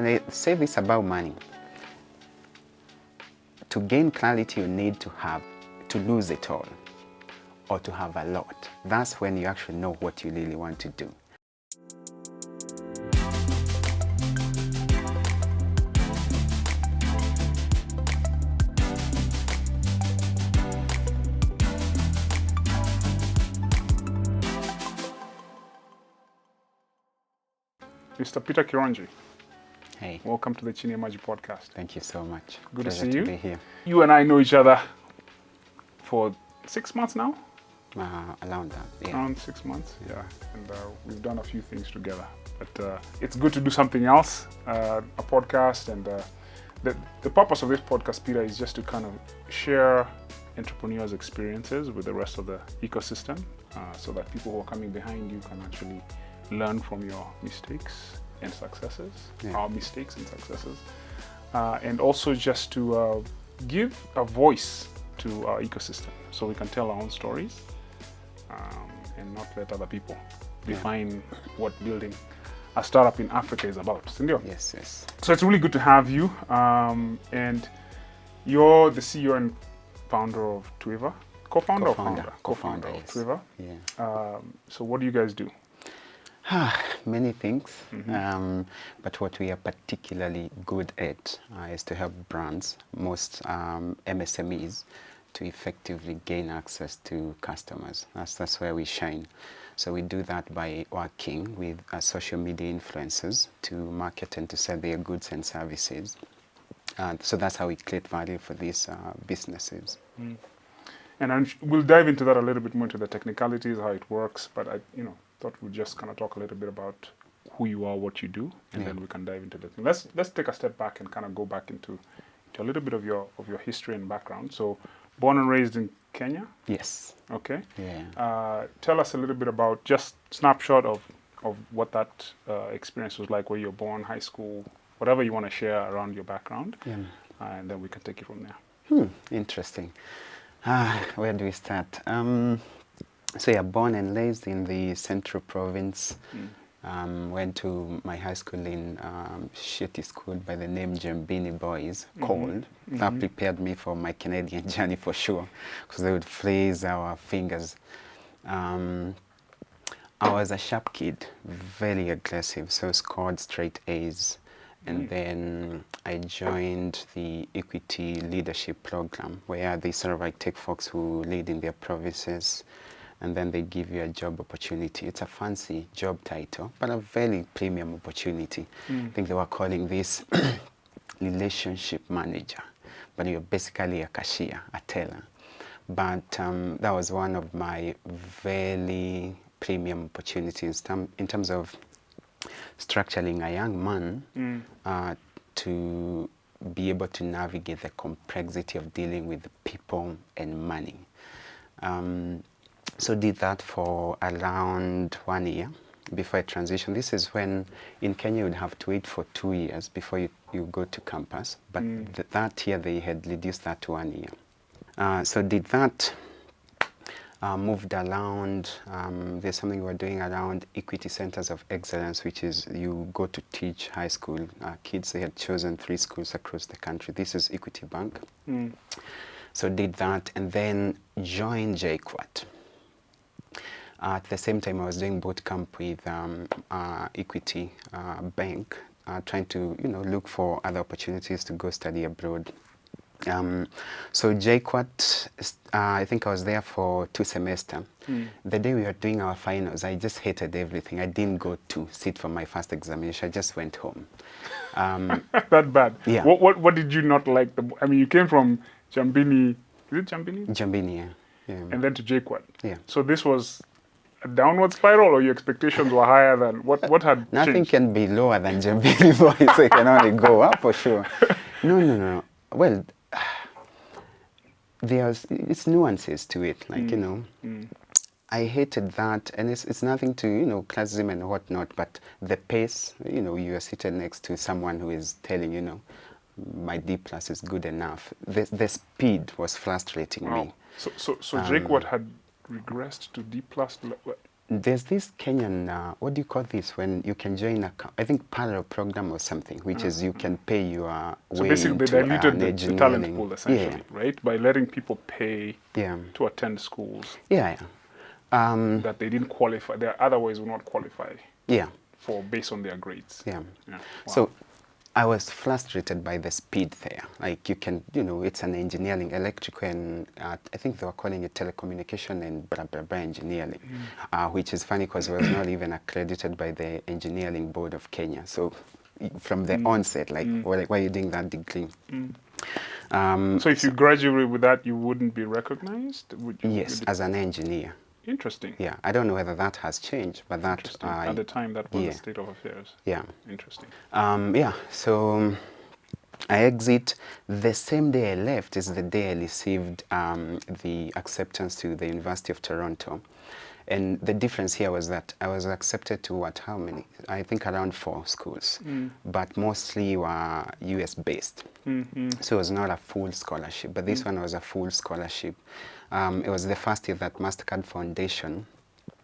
And I say this about money. To gain clarity, you need to lose it all or to have a lot. That's when you actually know what you really want to do. Mr. Peter Kironji. Hey. Welcome to the Chini ya Maji podcast. Thank you so much. Good Pleasure to see you. Be here. You and I know each other for 6 months now? Around that, yeah. Around 6 months, yeah. And we've done a few things together. But it's good to do something else, a podcast. And the purpose of this podcast, Peter, is just to kind of share entrepreneurs' experiences with the rest of the ecosystem so that people who are coming behind you can actually learn from your mistakes and successes, our mistakes and successes, and also just to give a voice to our ecosystem so we can tell our own stories and not let other people define what building a startup in Africa is about. Sindio? Yes, yes. So it's really good to have you, and you're the CEO and founder of TWIVA, co-founder or founder? Co-founder, of yes. TWIVA. Yeah. So what do you guys do? Many things, but what we are particularly good at is to help brands, most MSMEs, to effectively gain access to customers. That's where we shine. So we do that by working with social media influencers to market and to sell their goods and services. So that's how we create value for these businesses. And we'll dive into that a little bit more, into the technicalities, how it works, but I thought we'd just kind of talk a little bit about who you are, what you do, and then we can dive into that. Let's take a step back and kind of go back into a little bit of your history and background. So, born and raised in Kenya? Yes. Okay. Yeah. Tell us a little bit about just snapshot of what that experience was like, where you're born, high school, whatever you want to share around your background, and then we can take it from there. Interesting. Where do we start? So yeah, born and raised in the Central Province. Went to my high school in shitty school by the name Jambini Boys, called. That prepared me for my Canadian journey for sure, because they would freeze our fingers. I was a sharp kid, very aggressive, so scored straight A's. And then I joined the Equity Leadership Program, where they sort of like take folks who lead in their provinces, and then they give you a job opportunity. It's a fancy job title, but a very premium opportunity. I think they were calling this relationship manager, but you're basically a cashier, a teller. But that was one of my very premium opportunities in terms of structuring a young man to be able to navigate the complexity of dealing with people and money. So did that for around 1 year before I transitioned. This is when in Kenya you would have to wait for 2 years before you go to campus, but that year they had reduced that to 1 year. So did that, moved around. There's something we were doing around Equity Centers of Excellence, which is you go to teach high school kids. They had chosen 3 schools across the country. This is Equity Bank. So did that and then joined JQuat. At the same time, I was doing boot camp with Equity Bank, trying to look for other opportunities to go study abroad. So JQuat, I think I was there for 2 semesters. The day we were doing our finals, I just hated everything. I didn't go to sit for my first examination. I just went home. That bad? Yeah. What did you not like? I mean, you came from Jambini. Is it Jambini? Jambini, yeah. And then to JQuat. Yeah. So this was a downward spiral, or your expectations were higher than what had Nothing changed? can be lower than Jambini Boys. It can only go up for sure. No. Well, it's nuances to it, like I hated that, and it's nothing to classism and whatnot, but the pace, you are seated next to someone who is telling my D+ is good enough. The speed was frustrating me. So JQuat had regressed to D+. There's this Kenyan, what do you call this, when you can join a, I think parallel program or something, which is you can pay your So way basically, they into diluted an the engineering. talent pool, essentially, Yeah, right? By letting people pay yeah, to attend schools yeah, yeah. that they didn't qualify, they otherwise would not qualify Yeah, for based on their grades. yeah. Yeah. Wow. So I was frustrated by the speed there. Like you can, you know, it's an engineering, electrical, and I think they were calling it telecommunication and blah, blah, blah engineering, which is funny because it was not even accredited by the Engineering Board of Kenya. So from the onset, like, why are you doing that degree? So if you graduated with that, you wouldn't be recognized? Would you, Yes, as an engineer. Interesting. Yeah, I don't know whether that has changed, but that... Interesting. At the time, that was the state of affairs. Yeah. Interesting. Yeah, so I exit. The same day I left is the day I received the acceptance to the University of Toronto. And the difference here was that I was accepted to how many? I think around 4 schools, but mostly were US based. So it was not a full scholarship, but this one was a full scholarship. It was the first year that MasterCard Foundation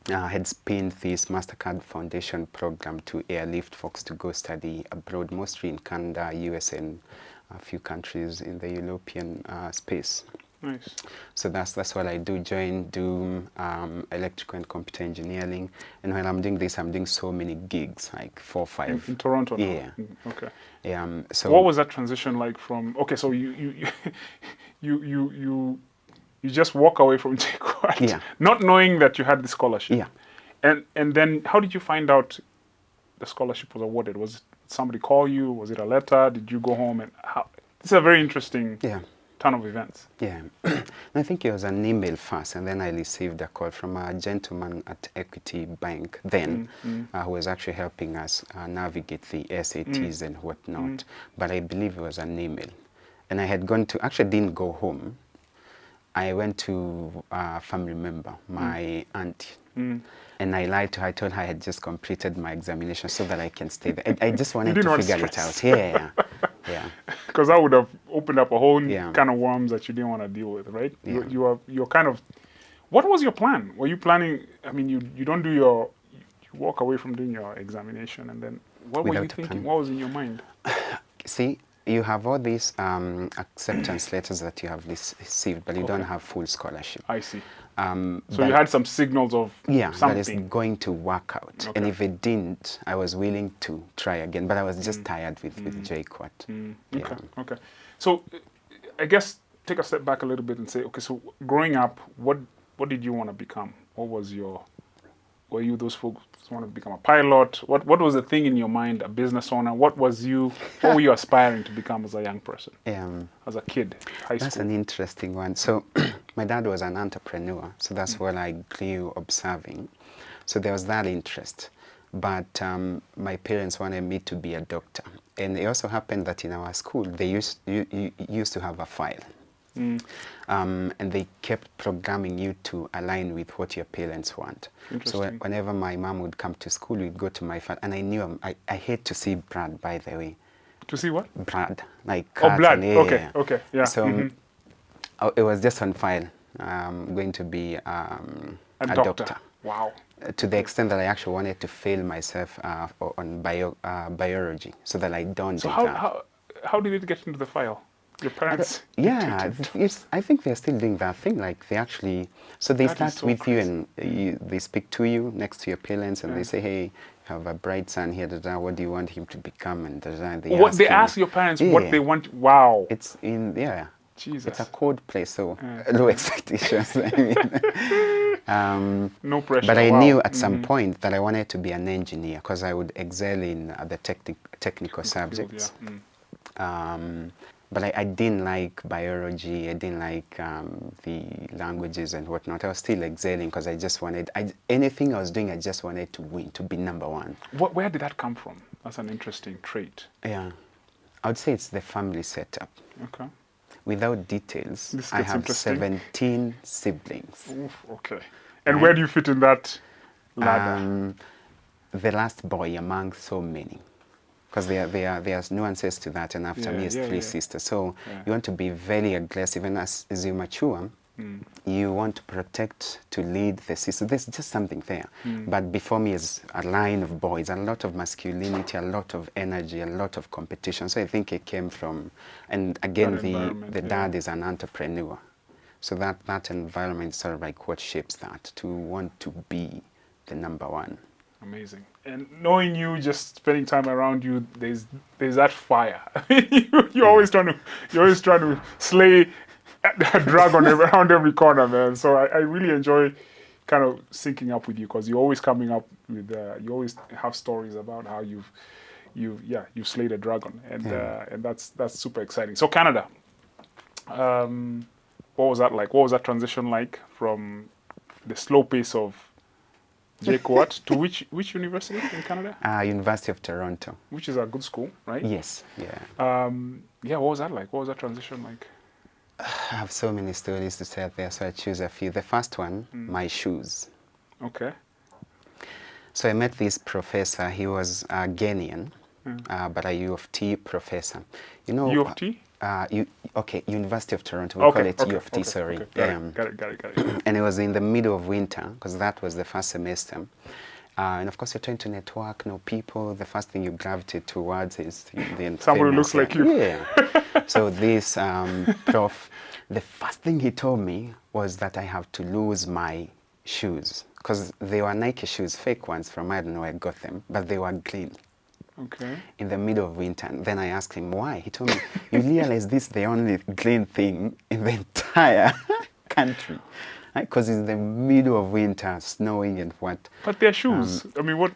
had spinned this MasterCard Foundation program to airlift folks to go study abroad, mostly in Canada, US, and a few countries in the European space. Nice. So that's what I do, do electrical and computer engineering. And when I'm doing this, I'm doing so many gigs, like 4 or 5. In Toronto now? Yeah. Okay. So what was that transition like from, okay, so you just walk away from JKUAT, not knowing that you had the scholarship. Yeah. And then how did you find out the scholarship was awarded? Was it somebody call you? Was it a letter? Did you go home? And how? This is a very interesting turn of events. Yeah. I think it was an email first, and then I received a call from a gentleman at Equity Bank then, who was actually helping us navigate the SATs and whatnot. But I believe it was an email. And I had gone to, actually didn't go home. I went to a family member, my auntie. And I lied to her. I told her I had just completed my examination so that I can stay there. I just wanted to figure it out. Yeah. Because that would have opened up a whole kind of worms that you didn't want to deal with, right? Yeah. You're kind of... What was your plan? Were you planning... I mean, you don't do your... You walk away from doing your examination, and then what were you thinking? What was in your mind? See, you have all these acceptance letters that you have received, but you don't have full scholarship. I see. So you had some signals of something. That is going to work out. Okay. And if it didn't, I was willing to try again. But I was just tired with JKUAT. Okay. So I guess take a step back a little bit and say, okay, so growing up, what did you want to become? What was your... Were you those folks who want to become a pilot? What was the thing in your mind, a business owner? What were you aspiring to become as a young person? As a kid, high school? That's an interesting one. So my dad was an entrepreneur, so that's what I grew observing. So there was that interest. But my parents wanted me to be a doctor. And it also happened that in our school, they used to have a file. And they kept programming you to align with what your parents want. So whenever my mom would come to school, we'd go to my file. And I knew, I hate to see blood, by the way. To see what? Blood. Like blood. And, Okay, yeah. So it was just on file. I'm going to be a doctor. Wow. To the extent that I actually wanted to fail myself on biology, so that I don't do that. How did it get into the file? Your parents? I think they're still doing that thing. Like they actually, so they start with you and they speak to you next to your parents, and they say, "Hey, you have a bright son here. What do you want him to become?" And they ask your parents what they want. Wow. It's in Jesus. It's a code place, so low expectations. I mean, no pressure. But I knew at some point that I wanted to be an engineer because I would excel in the technical subjects. But I didn't like biology. I didn't like the languages and whatnot. I was still excelling because I just wanted, anything I was doing, I just wanted to win, to be number one. Where did that come from? That's an interesting trait. Yeah. I would say it's the family setup. Okay. Without details, I have 17 siblings. Oof, okay. And where do you fit in that ladder? The last boy among so many. Because there's nuances to that, and after me is 3 sisters. So you want to be very aggressive, and as you mature, You want to protect, to lead the system. There's just something there. But before me is a line of boys, a lot of masculinity, a lot of energy, a lot of competition. So I think it came from, and again, the dad is an entrepreneur. So that environment is sort of like what shapes that, to want to be the number one. Amazing. And knowing you, just spending time around you, there's that fire. You're always trying to slay a dragon around every corner, man. So I really enjoy kind of syncing up with you, because you're always coming up with you always have stories about how you've slayed a dragon, and that's super exciting. So Canada, what was that like? What was that transition like from the slow pace of JKUAT to which university in Canada? University of Toronto. Which is a good school, right? Yes, yeah. What was that like? What was that transition like? I have so many stories to tell there, so I choose a few. The first one, my shoes. Okay. So I met this professor. He was a Ghanaian, but a U of T professor. You know, U of T? University of Toronto. We call it U of T, sorry. Okay. Got it. And it was in the middle of winter, because that was the first semester. And of course, you're trying to network, know people. The first thing you gravitate towards is the somebody who looks like you. Yeah. So this prof, the first thing he told me was that I have to lose my shoes, because they were Nike shoes, fake ones from, I don't know where I got them, but they were clean. Okay. In the middle of winter. And then I asked him why. He told me, you realize this is the only clean thing in the entire country. Because it's the middle of winter, snowing and what. But they're shoes. I mean, what?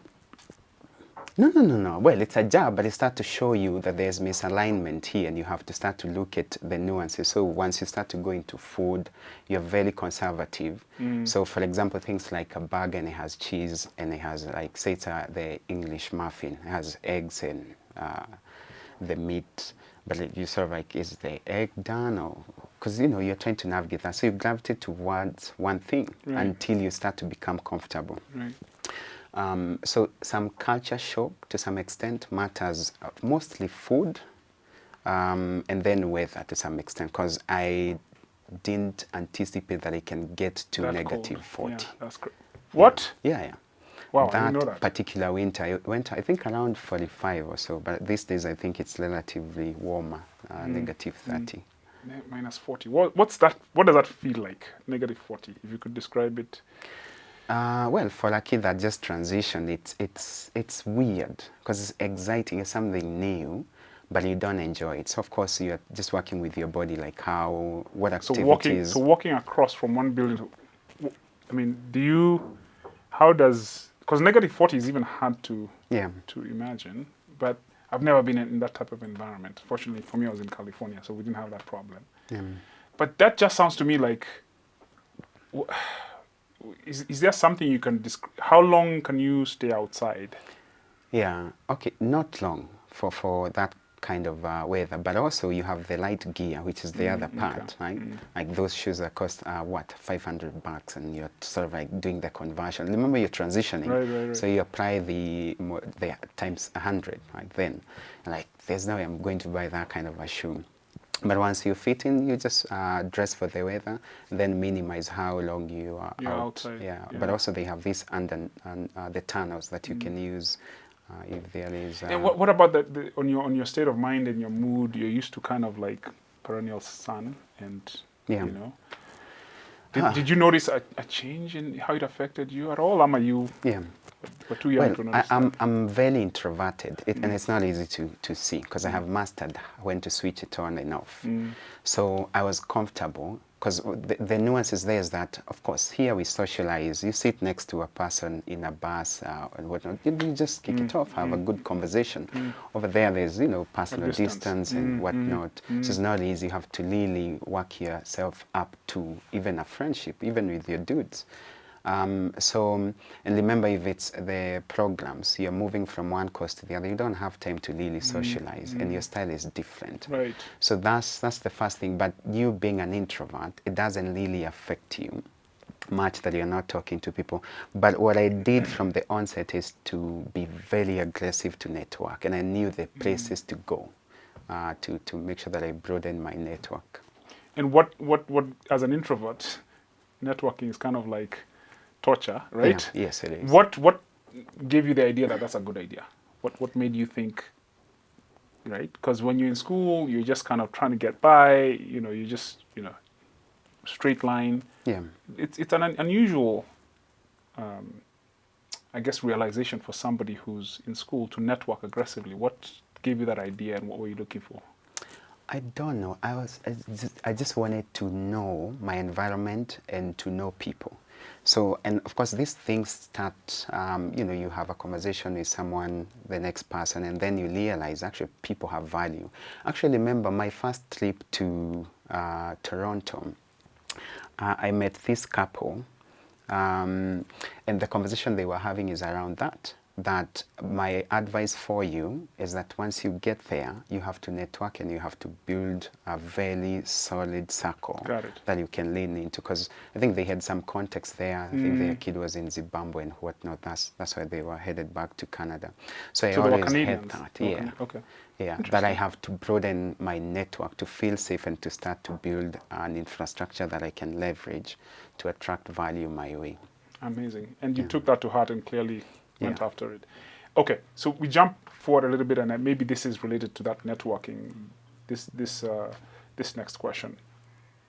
No. Well, it's a job, but it starts to show you that there's misalignment here, and you have to start to look at the nuances. So once you start to go into food, you're very conservative. So for example, things like a burger, and it has cheese, and it has, like, say it's the English muffin, it has eggs and the meat. But you sort of like, is the egg done? Or because, you know, you're trying to navigate that. So you gravitate towards one thing until you start to become comfortable. Right. So some culture shock to some extent matters, mostly food, and then weather to some extent, because I didn't anticipate that I can get to That negative cold. 40. Yeah, that's great. What? Yeah. Wow, I didn't know that. Particular winter, it went, I think, around 45 or so, but these days I think it's relatively warmer, negative 30. Minus 40. What's that? What does that feel like? Negative 40, if you could describe it. Well, for a kid that just transitioned, it's weird, because it's exciting, it's something new, but you don't enjoy it. So of course you're just working with your body, like what activities. So walking across from one building to, I mean, because negative 40 is even hard to imagine, but I've never been in that type of environment. Fortunately for me, I was in California, so we didn't have that problem. But that just sounds to me like, is there something you can describe? How long can you stay outside? Yeah, okay, not long for that kind of weather, but also you have the light gear, which is the other part, right? Like those shoes that cost $500, and you're sort of like doing the conversion. Remember, you're transitioning, right. So you apply the times 100, right? Then, like, there's no way I'm going to buy that kind of a shoe. But once you fit in, you just dress for the weather, then minimize how long you are outside. Yeah, but also they have this under the tunnels that you can use if there is. And what about on your state of mind and your mood? You're used to kind of like perennial sun, and you know. Did you notice a change in how it affected you at all? You were too young to notice that. I'm very introverted, and it's not easy to see, because I have mastered when to switch it on and off. So I was comfortable, because the nuances there is that, of course, here we socialize. You sit next to a person in a bus and whatnot. You just kick it off, have a good conversation. Over there's, personal distance and whatnot. So it's not easy. You have to really work yourself up to even a friendship, even with your dudes. And remember, if it's the programs, you're moving from one course to the other, you don't have time to really socialize, and your style is different. Right. So that's the first thing. But you being an introvert, it doesn't really affect you much that you're not talking to people. But what I did from the onset is to be very aggressive to network, and I knew the places to go to make sure that I broaden my network. And what as an introvert, networking is kind of like torture, right? Yeah, yes, it is. What gave you the idea that that's a good idea? What made you think, right? Because when you're in school, you're just kind of trying to get by. You just straight line. Yeah. It's an unusual, I guess, realization for somebody who's in school to network aggressively. What gave you that idea, and what were you looking for? I don't know. I just wanted to know my environment and to know people. So, and of course, these things start, you have a conversation with someone, the next person, and then you realize actually people have value. Actually, remember my first trip to Toronto, I met this couple, and the conversation they were having is around that my advice for you is that once you get there, you have to network and you have to build a very solid circle that you can lean into. Because I think they had some context there. I think their kid was in Zimbabwe and whatnot. That's why they were headed back to Canada. So I always had that. Yeah. Okay. Yeah, that I have to broaden my network to feel safe and to start to build an infrastructure that I can leverage to attract value my way. Amazing. And you took that to heart and clearly went after it. Okay, so we jump forward a little bit, and maybe this is related to that networking. This next question: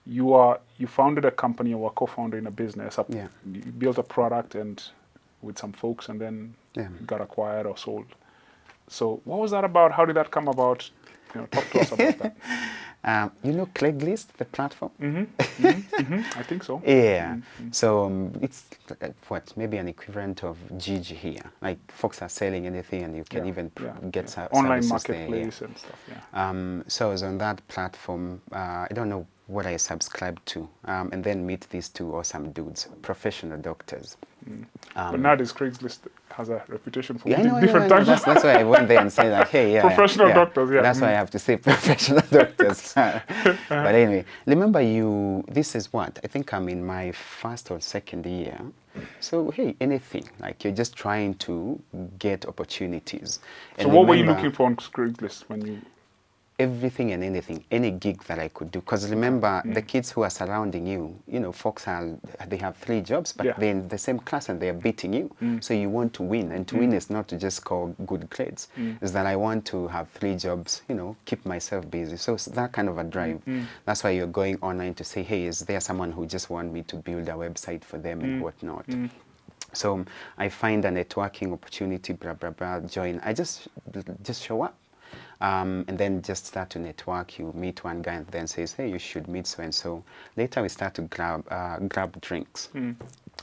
you founded a company, or were co-founder in a business. You built a product and with some folks, and then got acquired or sold. So what was that about? How did that come about? Talk to us about that. Craigslist, the platform? I think so. Yeah. So it's maybe an equivalent of Gigi here. Like folks are selling anything and you can even get online marketplace and stuff. Yeah. So I was on that platform. I don't know what I subscribed to, and then meet these two awesome dudes, professional doctors. But nowadays Craigslist has a reputation for different types. That's why I went there and said like, hey, professional doctors. Yeah. That's why I have to say professional doctors. But anyway, remember this is what I think I'm in my first or second year. So hey, anything, like you're just trying to get opportunities. And so what were you looking for on Craigslist when you? Everything and anything, any gig that I could do. Because remember, the kids who are surrounding you, folks they have 3 jobs, but they're in the same class and they're beating you. So you want to win. And to win is not to just score good grades. It's that I want to have 3 jobs, keep myself busy. So it's that kind of a drive. That's why you're going online to say, hey, is there someone who just want me to build a website for them and whatnot? So I find a networking opportunity, blah, blah, blah, join. I just show up. And then just start to network. You meet one guy and then says, hey, you should meet so-and-so. Later we start to grab drinks.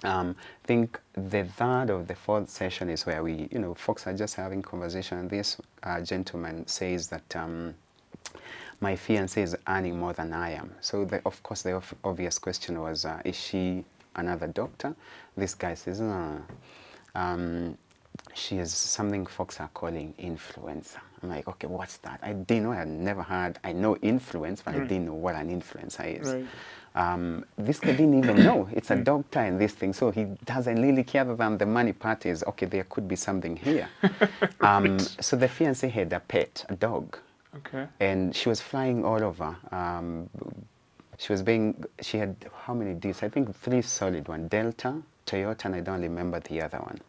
I think the 3rd or the 4th session is where we, folks are just having conversation. And this gentleman says that my fiancée is earning more than I am. So of course the obvious question was, is she another doctor? This guy says, no. She is something folks are calling influencer. I'm like, okay, what's that? I didn't know. I had never heard. I know influence, but I didn't know what an influencer is. Right. This guy didn't even know. It's a doctor and this thing. So he doesn't really care than the money part is, okay, there could be something here. So the fiancé had a pet, a dog. Okay. And she was flying all over. She had how many deals? I think 3 solid ones. Delta, Toyota, and I don't remember the other one.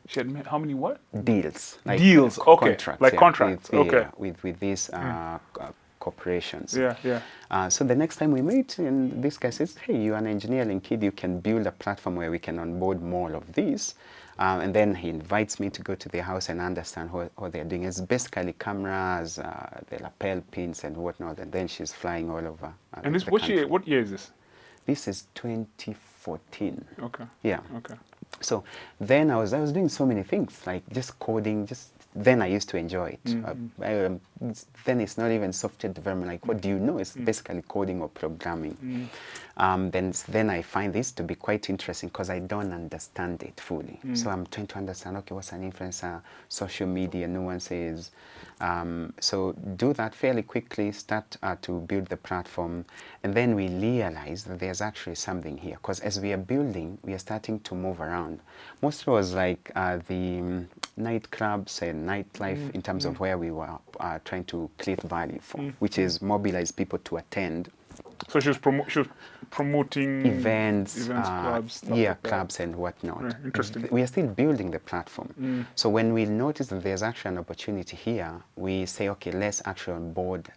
She had how many what? Deals. Like deals, okay. Contracts. Like contracts, okay. With these corporations. So the next time we meet, and this guy says, hey, you're an engineering kid, you can build a platform where we can onboard more of these. And then he invites me to go to their house and understand what they're doing. It's basically cameras, the lapel pins and whatnot, and then she's flying all over. And this, what year is this? This is 2014. Okay. Yeah. Okay. So then I was doing so many things, like just coding, then I used to enjoy it. Then it's not even software development, like what do you know? It's basically coding or programming. Then I find this to be quite interesting because I don't understand it fully. So I'm trying to understand, okay, what's an influencer, social media, nuances. So do that fairly quickly, start to build the platform, and then we realize that there's actually something here. Because as we are building, we are starting to move around. Most was like the nightclubs and nightlife in terms of where we were trying to create value for, which is mobilize people to attend So she was promoting events, clubs, stuff yeah, like that. clubs and whatnot. Right, interesting. We are still building the platform. So when we notice that there's actually an opportunity here, we say, okay, let's actually onboard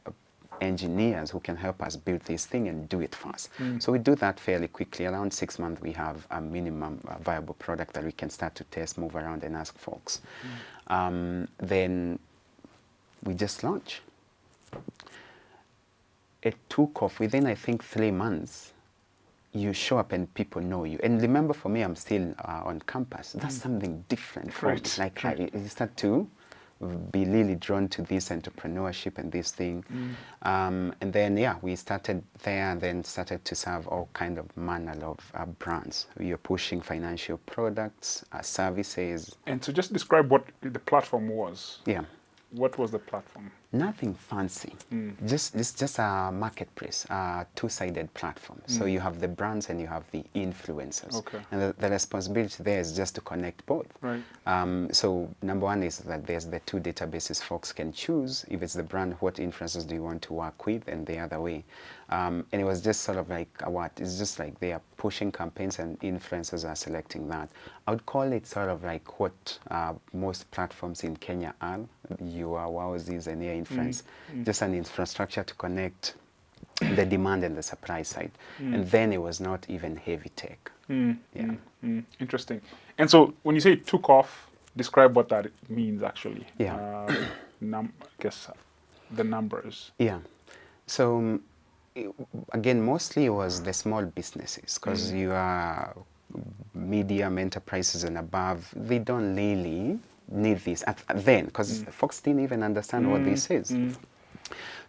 engineers who can help us build this thing and do it fast. So we do that fairly quickly. Around 6 months, we have a minimum viable product that we can start to test, move around, and ask folks. Then we just launch. It took off within, I think, 3 months. You show up and people know you. And remember, for me, I'm still on campus. That's something different for me. Like, I start to be really drawn to this entrepreneurship and this thing. And then, yeah, we started there and then started to serve all kind of manner of brands. We are pushing financial products, services. And so just describe what the platform was. Yeah. What was the platform? Nothing fancy. It's just a marketplace, a two-sided platform. So you have the brands and you have the influencers. Okay. And the responsibility there is just to connect both. Right. So number one is that there's the two databases folks can choose. If it's the brand, what influencers do you want to work with, and the other way. And it was just sort of like it's just like they are pushing campaigns and influencers are selecting that. I would call it sort of like what most platforms in Kenya are. Your Wowzies and your influence. Just an infrastructure to connect the demand and the supply side. And then it was not even heavy tech. Interesting. And so when you say it took off, describe what that means actually. Yeah. I guess the numbers. Yeah. So again, mostly it was the small businesses, because you are medium enterprises and above, they don't really need this then, because folks didn't even understand what this is.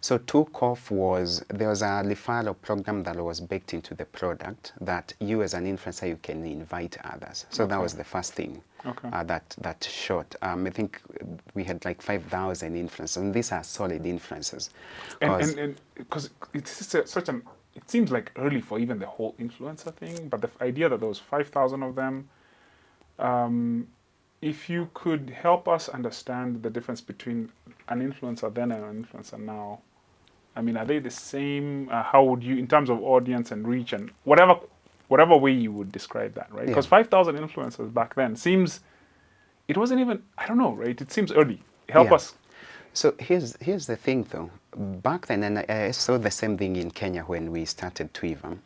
So took off was, there was a referral program that was baked into the product that you as an influencer, you can invite others. So that was the first thing that shot. I think we had like 5,000 influencers, and these are solid influencers. And because it's it seems like early for even the whole influencer thing, but the idea that there was 5,000 of them, if you could help us understand the difference between an influencer then and an influencer now, I mean, are they the same? How would you, in terms of audience and reach and whatever way you would describe that, right? Because 5,000 influencers back then seems, it wasn't even, I don't know, right? It seems early. Help us. So here's the thing though. Back then, and I saw the same thing in Kenya when we started TWIVA.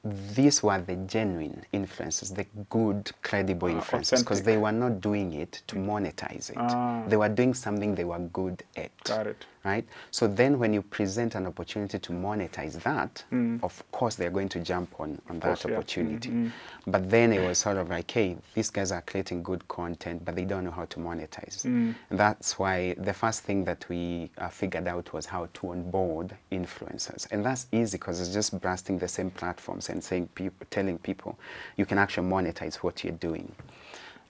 These were the genuine influencers, the good, credible influencers, because they were not doing it to monetize it. They were doing something they were good at. Got it. Right? So then when you present an opportunity to monetize that, of course they're going to jump on that opportunity. But then it was sort of like, hey, these guys are creating good content, but they don't know how to monetize. And that's why the first thing that we figured out was how to onboard influencers. And that's easy because it's just blasting the same platforms and saying telling people you can actually monetize what you're doing.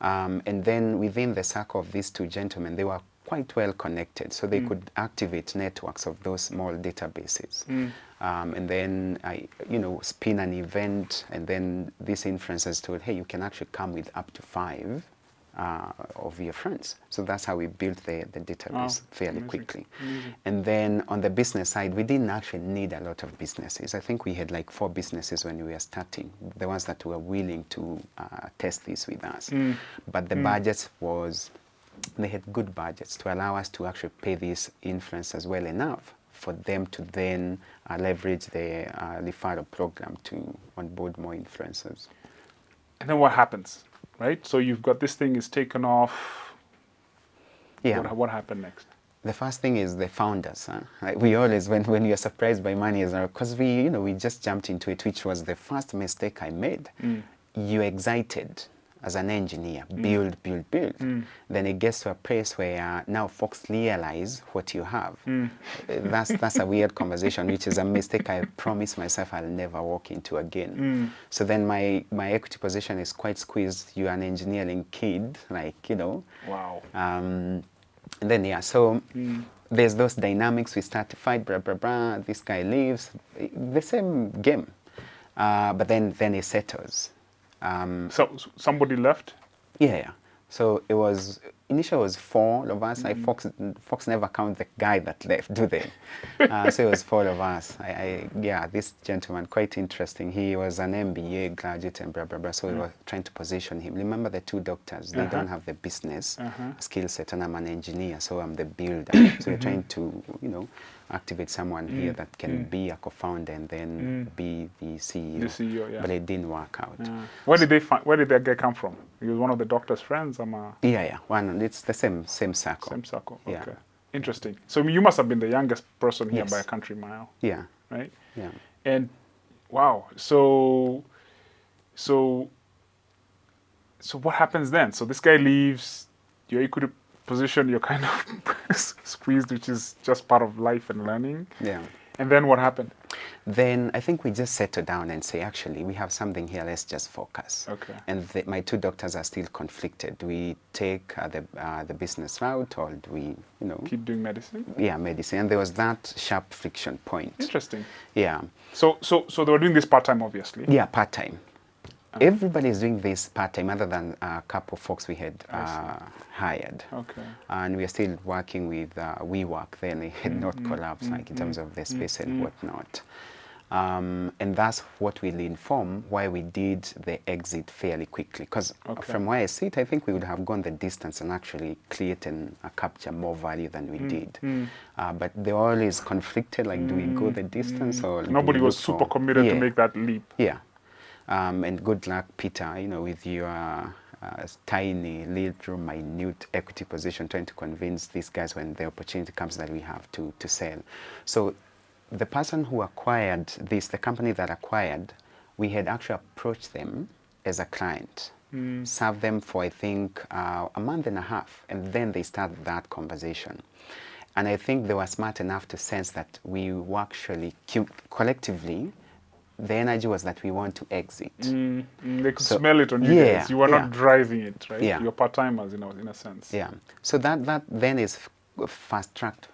And then within the circle of these two gentlemen, they were quite well connected, so they could activate networks of those small databases. And then spin an event, and then these influencers told, hey, you can actually come with up to 5 of your friends. So that's how we built the database fairly quickly. And then on the business side, we didn't actually need a lot of businesses. I think we had like 4 businesses when we were starting, the ones that were willing to test this with us. But the budgets was, they had good budgets to allow us to actually pay these influencers well enough for them to then leverage the referral program to onboard more influencers. And then what happens, right? So you've got this thing is taken off. Yeah. What happened next? The first thing is the founders. Like we always, when you're surprised by money, because we just jumped into it, which was the first mistake I made. You're excited as an engineer, build. Then it gets to a place where now folks realize what you have. That's a weird conversation, which is a mistake I promise myself I'll never walk into again. So then my equity position is quite squeezed. You're an engineering kid, Wow. And then, so there's those dynamics. We start to fight, this guy leaves. The same game. But then it settles. So somebody left? Yeah. So it was initially it was 4 of us. Fox never count the guy that left, do they? So it was 4 of us. Yeah, this gentleman, quite interesting. He was an MBA graduate and blah, blah, blah. So we were trying to position him. Remember the 2 doctors, they don't have the business skill set, and I'm an engineer, so I'm the builder. So we're trying to, activate someone here that can be a co-founder and then be the CEO. The CEO, yeah. But it didn't work out. Where did that guy come from? He was one of the doctor's friends? Yeah. It's the same circle. Same circle, Yeah. okay. Interesting. So you must have been the youngest person here Yes. by a country mile. Yeah. Right? Yeah. And wow, so what happens then? So this guy leaves, your equity position, you're kind of squeezed, which is just part of life and learning. Yeah. And then what happened? Then I think we just settle down and say, actually, we have something here, let's just focus. Okay. And my 2 doctors are still conflicted. Do we take the business route, or do we, Keep doing medicine? Yeah, medicine. And there was that sharp friction point. Interesting. Yeah. So they were doing this part-time, obviously? Yeah, part-time. Everybody is doing this part-time, other than a couple of folks we had hired. Okay. And we are still working with WeWork. Then it had not collapsed, like in terms of the space and whatnot. And that's what will inform why we did the exit fairly quickly. Because from where I sit, I think we would have gone the distance and actually create and capture more value than we did. But they were always conflicted, like, do we go the distance or nobody was super committed to make that leap. Yeah. And good luck, Peter, with your tiny, little, minute equity position, trying to convince these guys when the opportunity comes that we have to sell. So the person who acquired this, the company that acquired, we had actually approached them as a client, served them for, I think, a month and a half, and then they started that conversation. And I think they were smart enough to sense that we were actually collectively, the energy was that we want to exit. They could smell it on you guys. You were not driving it, right? Yeah. You're part-timers, in a sense. Yeah. So that then is fast-tracked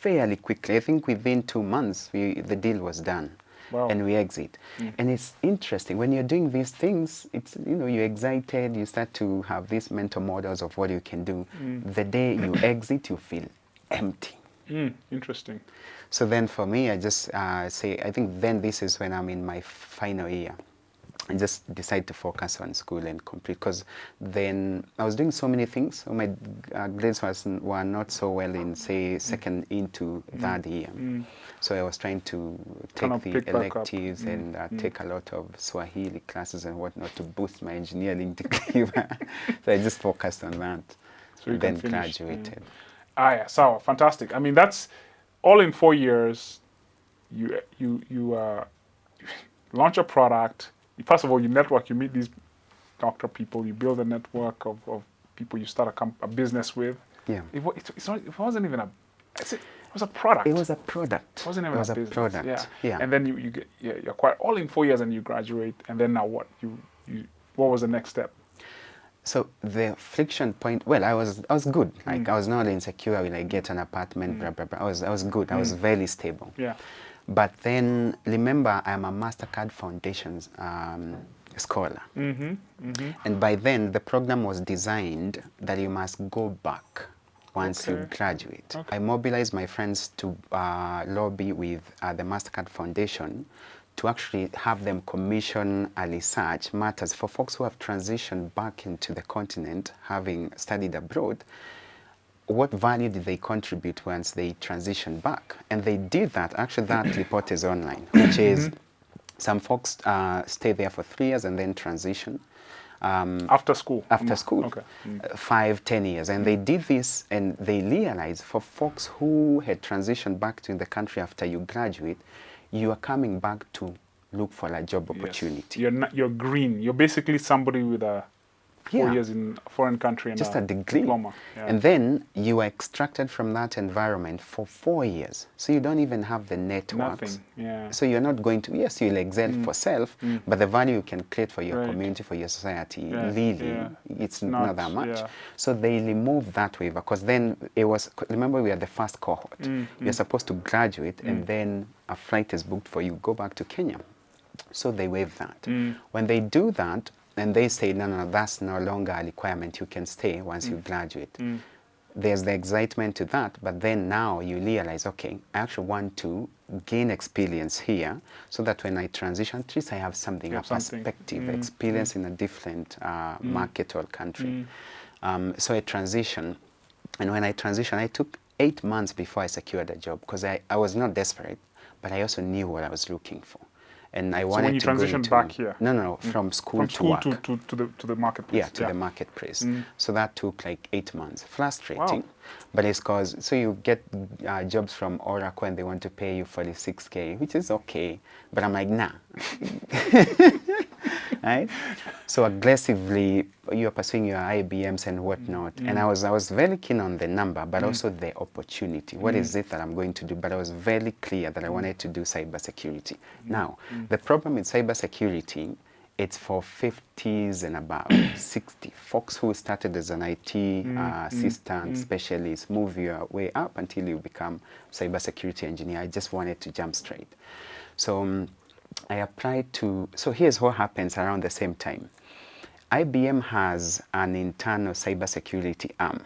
fairly quickly. I think within 2 months, the deal was done. Wow. And we exit. And it's interesting. When you're doing these things, it's, you're excited. You start to have these mental models of what you can do. The day you exit, you feel empty. Interesting. So then for me, I just say, I think then this is when I'm in my final year. I just decide to focus on school and complete, because then I was doing so many things. So my grades were not so well in, say, second into third year. So I was trying to take the electives and take a lot of Swahili classes and whatnot to boost my engineering degree. So I just focused on that, So you then can finish. graduated. Yeah, so fantastic. I mean, that's all in 4 years. You launch a product. First of all, you network. You meet these doctor people. You build a network of people you start a business with. Yeah. It wasn't even it was a product. It was a product. It wasn't even a business. Product. Yeah. And then you acquire all in 4 years, and you graduate. And then now what? What was the next step? So the friction point, well, I was good. Like, I was not insecure. Will I get an apartment? Blah blah blah. I was good. I was very stable. Yeah. But then remember, I'm a MasterCard Foundations scholar, and by then the program was designed that you must go back once you graduate. I mobilized my friends to lobby with the MasterCard Foundation to actually have them commission a research matters for folks who have transitioned back into the continent, having studied abroad. What value did they contribute once they transitioned back? And they did that. Actually, that report is online, which is some folks stay there for 3 years and then transition. After school? After school. Okay. 5, 10 years. And they did this, and they realized for folks who had transitioned back to the country after you graduate, you are coming back to look for a job opportunity. You're green. You're basically somebody with a 4 years in a foreign country and just a degree. Diploma. Yeah. And then you are extracted from that environment for 4 years. So you don't even have the networks. Nothing. Yeah. So you're not going to, yes, you'll excel for self, but the value you can create for your community, for your society, really, it's not that much. Yeah. So they removed that waiver, because then it was, remember, we are the first cohort. You're supposed to graduate and then a flight is booked for you, go back to Kenya. So they waive that. When they do that, And they say, no, that's no longer a requirement. You can stay once you graduate. There's the excitement to that, but then now you realize, okay, I actually want to gain experience here so that when I transition, at least I have something, a perspective, experience in a different market or country. So I transitioned, and when I transitioned, I took 8 months before I secured a job because I was not desperate, but I also knew what I was looking for. And I wanted to go into... So when you transitioned back here? No, from school to work. To the marketplace? Yeah, to the marketplace. So that took like 8 months. Frustrating. Wow. But it's because, so you get jobs from Oracle and they want to pay you 46K, which is okay. But I'm like, nah. Right? So aggressively, you're pursuing your IBMs and whatnot. And I was very keen on the number, but also the opportunity. What is it that I'm going to do? But I was very clear that I wanted to do cybersecurity. Now, the problem with cybersecurity, it's for 50s and above, 60. Folks who started as an IT assistant, specialist, move your way up until you become cybersecurity engineer. I just wanted to jump straight. So I applied to, so here's what happens around the same time. IBM has an internal cybersecurity arm.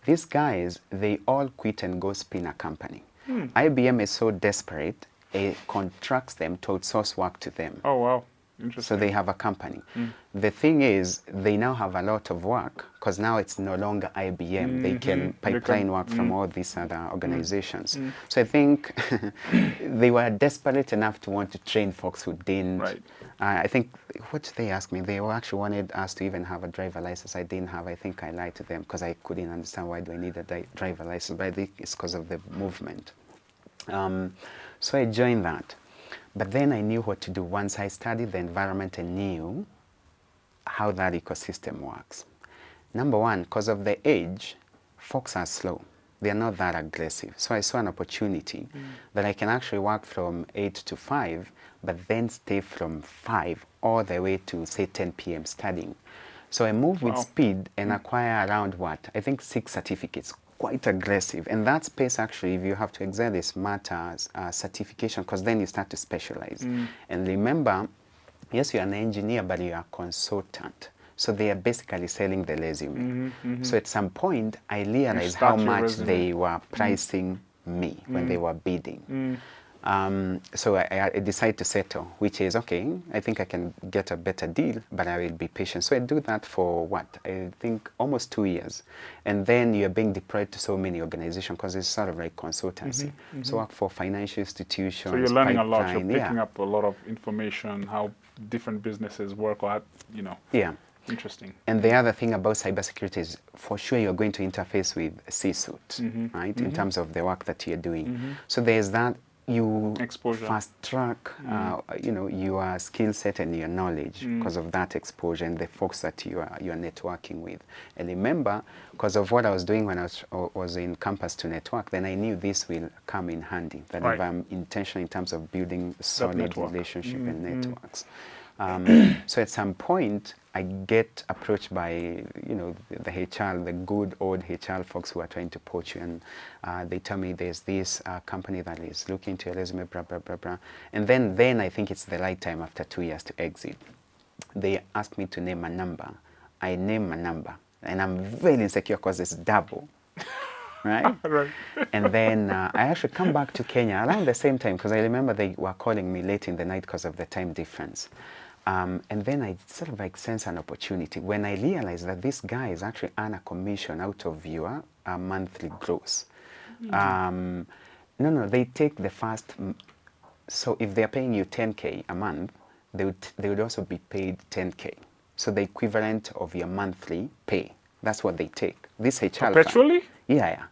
These guys, they all quit and go spin a company. IBM is so desperate, it contracts them to outsource work to them. Oh, wow. Interesting. So they have a company. The thing is, they now have a lot of work because now it's no longer IBM. They can pipeline work from all these other organizations. So I think they were desperate enough to want to train folks who didn't. Right. I think, what did they ask me? They actually wanted us to even have a driver license. I didn't have. I think I lied to them because I couldn't understand why do I need a driver license. But I think it's because of the movement. So I joined that. But then I knew what to do. Once I studied the environment and knew how that ecosystem works. Number one, because of the age, folks are slow. They're not that aggressive. So I saw an opportunity that I can actually work from 8 to 5, but then stay from 5 all the way to, say, 10 p.m. studying. So I moved with speed and acquire around what? I think 6 certificates. Quite aggressive, and that space actually, if you have to excel, this matters certification, because then you start to specialize. And remember, yes, you're an engineer, but you're a consultant, so they are basically selling the resume. So at some point, I realized how much they were pricing me when they were bidding. So I decided to settle, which is, okay, I think I can get a better deal, but I will be patient. So I do that for what? I think almost 2 years. And then you're being deployed to so many organizations because it's sort of like consultancy. So work for financial institutions. So you're learning a lot. You're picking up a lot of information, how different businesses work, or, you know. Yeah. Interesting. And the other thing about cybersecurity is, for sure, you're going to interface with C-suite, right, in terms of the work that you're doing. So there's that. You fast track, you know, your skill set and your knowledge because of that exposure and the folks that you are networking with. And remember, because of what I was doing when I was in campus to network, then I knew this will come in handy. That if I'm intentional in terms of building solid relationship and networks. So at some point, I get approached by, you know, the HR, the good old HR folks who are trying to poach you, and they tell me there's this company that is looking to your resume, blah, blah, blah, blah. And then I think it's the right time after 2 years to exit. They asked me to name a number. I name a number, and I'm very insecure because it's double. Right? Right. And then I actually come back to Kenya around the same time because I remember they were calling me late in the night because of the time difference. And then I sort of like sense an opportunity when I realized that these guys actually earn a commission out of your monthly gross. No, they take the first. So if they're paying you 10K a month, they would also be paid 10K. So the equivalent of your monthly pay. That's what they take. This HR perpetually? Firm, yeah.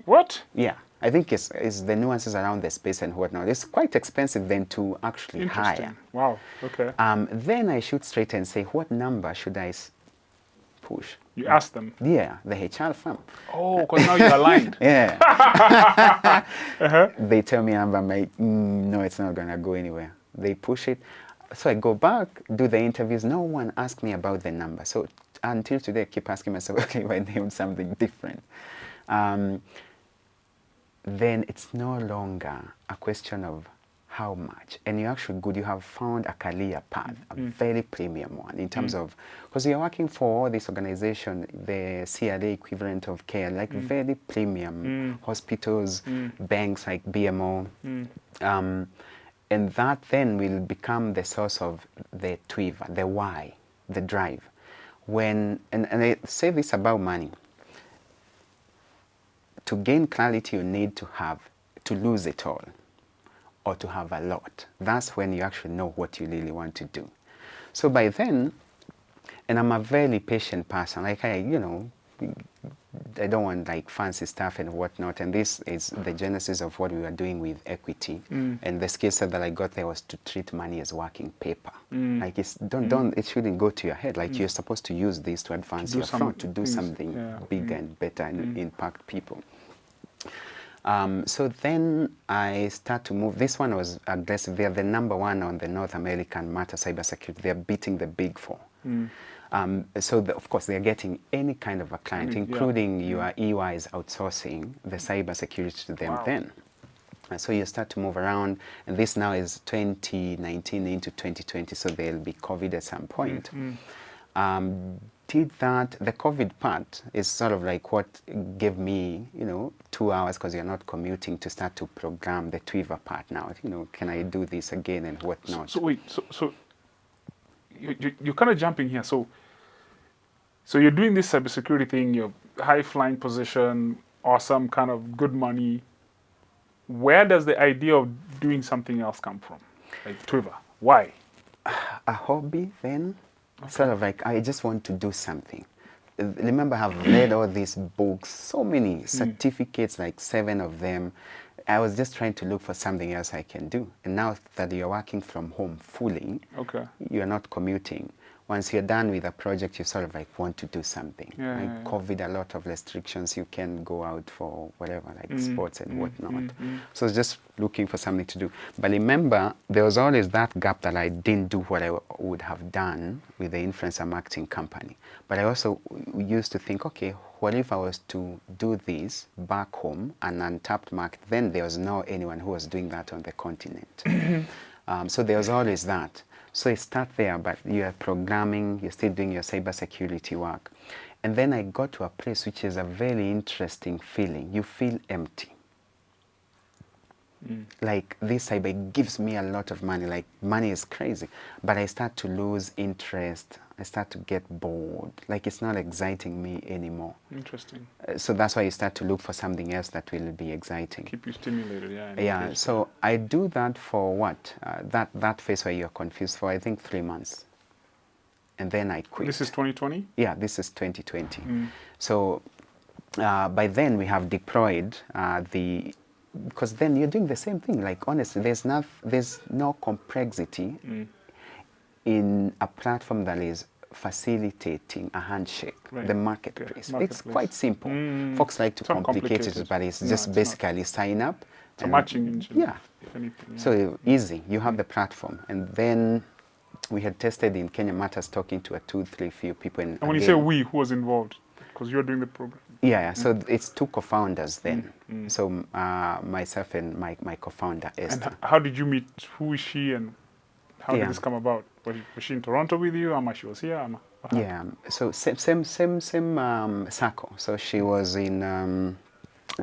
What? Yeah. I think it's the nuances around the space and whatnot. It's quite expensive then to actually hire. Wow, okay. Then I shoot straight and say, what number should I push? You ask them? Yeah, the HR firm. Oh, because now you're aligned. Yeah. They tell me, I'm like, no, it's not going to go anywhere. They push it. So I go back, do the interviews. No one asked me about the number. So until today, I keep asking myself, okay, why named something different? Then it's no longer a question of how much, and you're actually good, you have found a career path, a very premium one in terms of, because you're working for this organization, the CRA equivalent of care, like very premium hospitals, banks like BMO, and that then will become the source of the TWIVA, the why, the drive. When, and I say this about money, to gain clarity you need to have, to lose it all, or to have a lot. That's when you actually know what you really want to do. So by then, and I'm a very patient person, like I don't want like fancy stuff and whatnot, and this is the genesis of what we were doing with equity. And the skill set that I got there was to treat money as working paper. Like it's, it shouldn't go to your head. Like you're supposed to use this to advance your front, to do something big and better and impact people. So then I start to move. This one was aggressive. They're the #1 on the North American matter cybersecurity. They're beating the big four. So of course they're getting any kind of a client, including your EYs outsourcing the cybersecurity to them then. So you start to move around, and this now is 2019 into 2020, so there'll be COVID at some point. Did that, the COVID part is sort of like what gave me, 2 hours, because you're not commuting, to start to program the TWIVA part now. Can I do this again and whatnot? So wait, so you're kind of jumping here. So you're doing this cybersecurity thing, you're high-flying position, awesome, kind of good money. Where does the idea of doing something else come from? Like TWIVA, why? A hobby then. Okay. Sort of like, I just want to do something. Remember, I've read all these books, so many certificates, like 7 of them. I was just trying to look for something else I can do. And now that you're working from home fully, you're not commuting. Once you're done with a project, you sort of like want to do something. COVID, a lot of restrictions, you can go out for whatever, like sports and whatnot. So just looking for something to do. But remember, there was always that gap that I didn't do what I would have done with the influencer marketing company. But I also used to think, okay, what if I was to do this back home, an untapped market? Then there was no anyone who was doing that on the continent. So there was always that. So you start there, but you're programming, you're still doing your cybersecurity work. And then I got to a place which is a very interesting feeling. You feel empty. Like this cyber gives me a lot of money, like money is crazy. But I start to lose interest. I start to get bored. Like it's not exciting me anymore. Interesting. So that's why you start to look for something else that will be exciting. Keep you stimulated, Yeah, so I do that for what? That phase where you're confused for, I think, 3 months. And then I quit. This is 2020? Yeah, this is 2020. So by then we have deployed because then you're doing the same thing. Like honestly, there's no complexity in a platform that is facilitating a handshake, the marketplace. It's quite simple. Folks like to complicate it, but it's just basically sign up. It's a matching engine. Yeah. If anything, So easy. You have the platform. And then we had tested in Kenya Matters, talking to 2-3 few people. And when you say we, who was involved? Because you're doing the program. Yeah, so it's 2 co-founders then. So myself and my co-founder, Esther. And how did you meet? Who is she and how did this come about? Was she in Toronto with you? Ama she was here? Ama? Yeah, so same circle. So she was in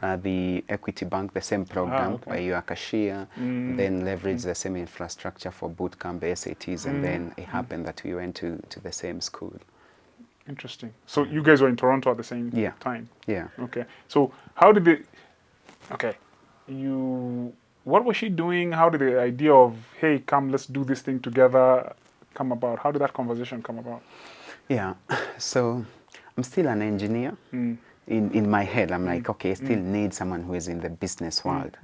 the Equity Bank, the same program where you are cashier, then leverage the same infrastructure for bootcamp, SATs, and then it happened that we went to the same school. Interesting. So you guys were in Toronto at the same time? Yeah. Okay. So how did they... Okay. What was she doing? How did the idea of, hey, come, let's do this thing together come about? How did that conversation come about? Yeah. So I'm still an engineer. In my head, I'm like, okay, I still need someone who is in the business world.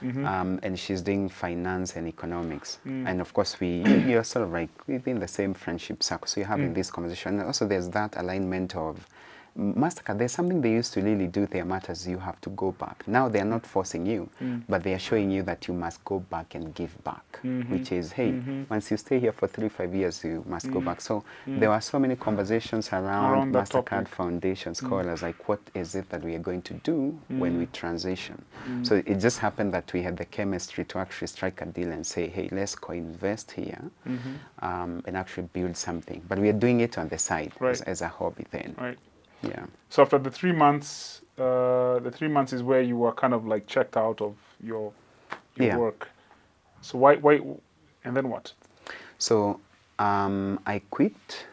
And she's doing finance and economics. And of course, you're sort of like within the same friendship circle. So you're having this conversation. And also there's that alignment of MasterCard, there's something they used to really do there matters. You have to go back. Now they're not forcing you, but they are showing you that you must go back and give back, which is, hey, once you stay here for 3-5 years, you must go back. So there were so many conversations around that MasterCard topic. Foundation scholars, like what is it that we are going to do when we transition? So it just happened that we had the chemistry to actually strike a deal and say, hey, let's co-invest here and actually build something. But we are doing it on the side as a hobby then. Right. Yeah. So after the 3 months, the 3 months is where you were kind of like checked out of your work. So why, and then what? So I quit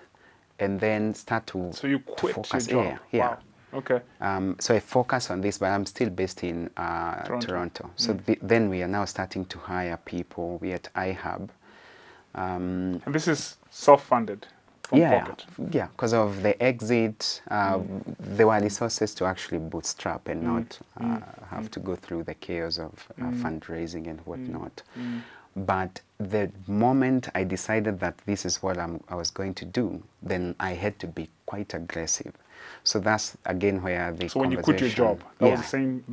and then start to So you quit focus. your job? Yeah. Wow. Okay. So I focus on this, but I'm still based in Toronto. So then we are now starting to hire people. We're at iHub. And this is self-funded from pocket? Yeah, because of the exit, there were resources to actually bootstrap and not have to go through the chaos of fundraising and whatnot. But the moment I decided that this is what I was going to do, then I had to be quite aggressive. So that's again where the So when you quit your job, that was the same.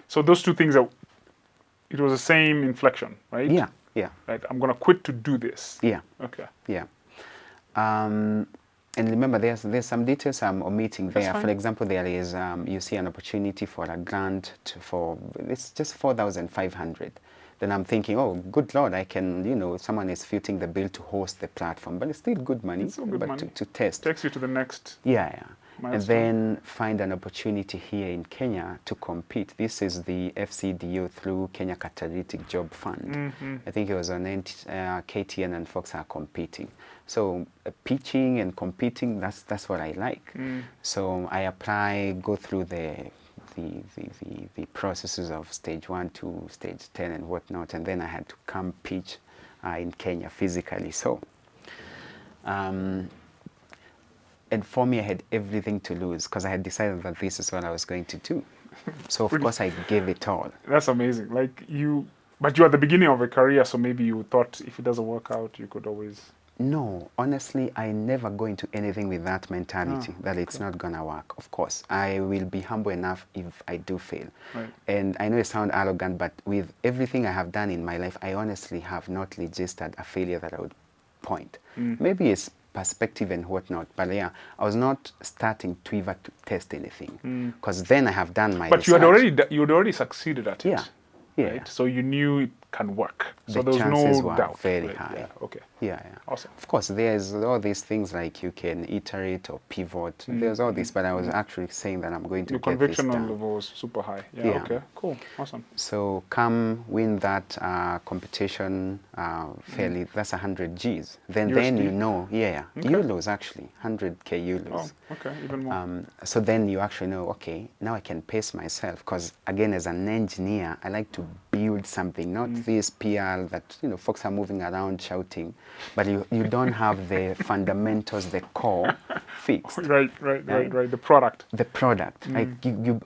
So those two things it was the same inflection, right? Yeah. Right. I'm gonna quit to do this. Yeah. Okay. Yeah. And remember, there's some details I'm omitting there. For example, there is you see an opportunity for a grant for it's just 4,500. Then I'm thinking, oh, good Lord, I can, someone is footing the bill to host the platform, but it's still good money. It's still good money. To test. Takes you to the next. Yeah. milestone. And then find an opportunity here in Kenya to compete. This is the FCDO through Kenya Catalytic Job Fund. I think it was on KTN and Fox are competing. So pitching and competing, that's what I like. So I apply, go through the processes of stage 1 to stage 10 and whatnot, and then I had to come pitch in Kenya physically. So and for me, I had everything to lose because I had decided that this is what I was going to do. So of course I gave it all. That's amazing. But you're at the beginning of a career, so maybe you thought if it doesn't work out, you could always... No, honestly, I never go into anything with that mentality that it's not gonna work. Of course, I will be humble enough if I do fail. Right. And I know it sounds arrogant, but with everything I have done in my life, I honestly have not registered a failure that I would point. Maybe it's perspective and whatnot, but yeah, I was not starting TWIVA to test anything because then I have done my But research. you had already succeeded at it. Yeah. Right? So you knew it can work. So The there was chances no were doubt. very right? high. Yeah. Okay. Yeah. Awesome. Of course, there's all these things like you can iterate or pivot. There's all this, but I was actually saying that I'm going to Your get this conviction done. level was super high. Yeah. Yeah. Okay. Cool. Awesome. So come win that competition fairly. That's 100 Gs. Then USD? you know, Okay. euros actually, 100K euros. Oh, okay. Even more. So then you actually know, okay, now I can pace myself because again, as an engineer, I like to build something, not this PR that folks are moving around shouting, but you don't have the fundamentals, the core fixed. Right. The product. The product, like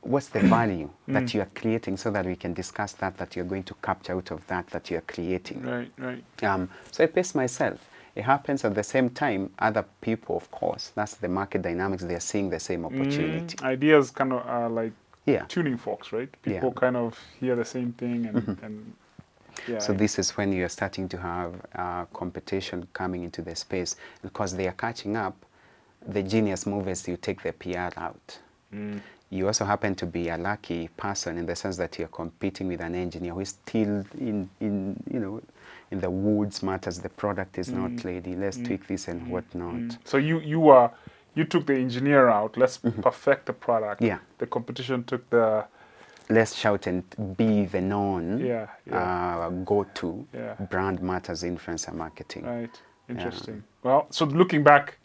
what's the value that you are creating, so that we can discuss that you're going to capture out of that you're creating. Right. So I pace myself. It happens at the same time, other people, of course, that's the market dynamics, they're seeing the same opportunity. Ideas kind of are like Yeah. tuning forks, right? People kind of hear the same thing and yeah. So this is when you're starting to have competition coming into the space, because they are catching up. The genius move is you take the PR out. You also happen to be a lucky person in the sense that you're competing with an engineer who is still in the woods matters. The product is not ready. Let's tweak this and whatnot. So you took the engineer out. Let's perfect the product. Yeah. The competition took the... Let's shout and be the known go-to. Yeah. Brand matters, influencer marketing. Right. Interesting. Well, so looking back,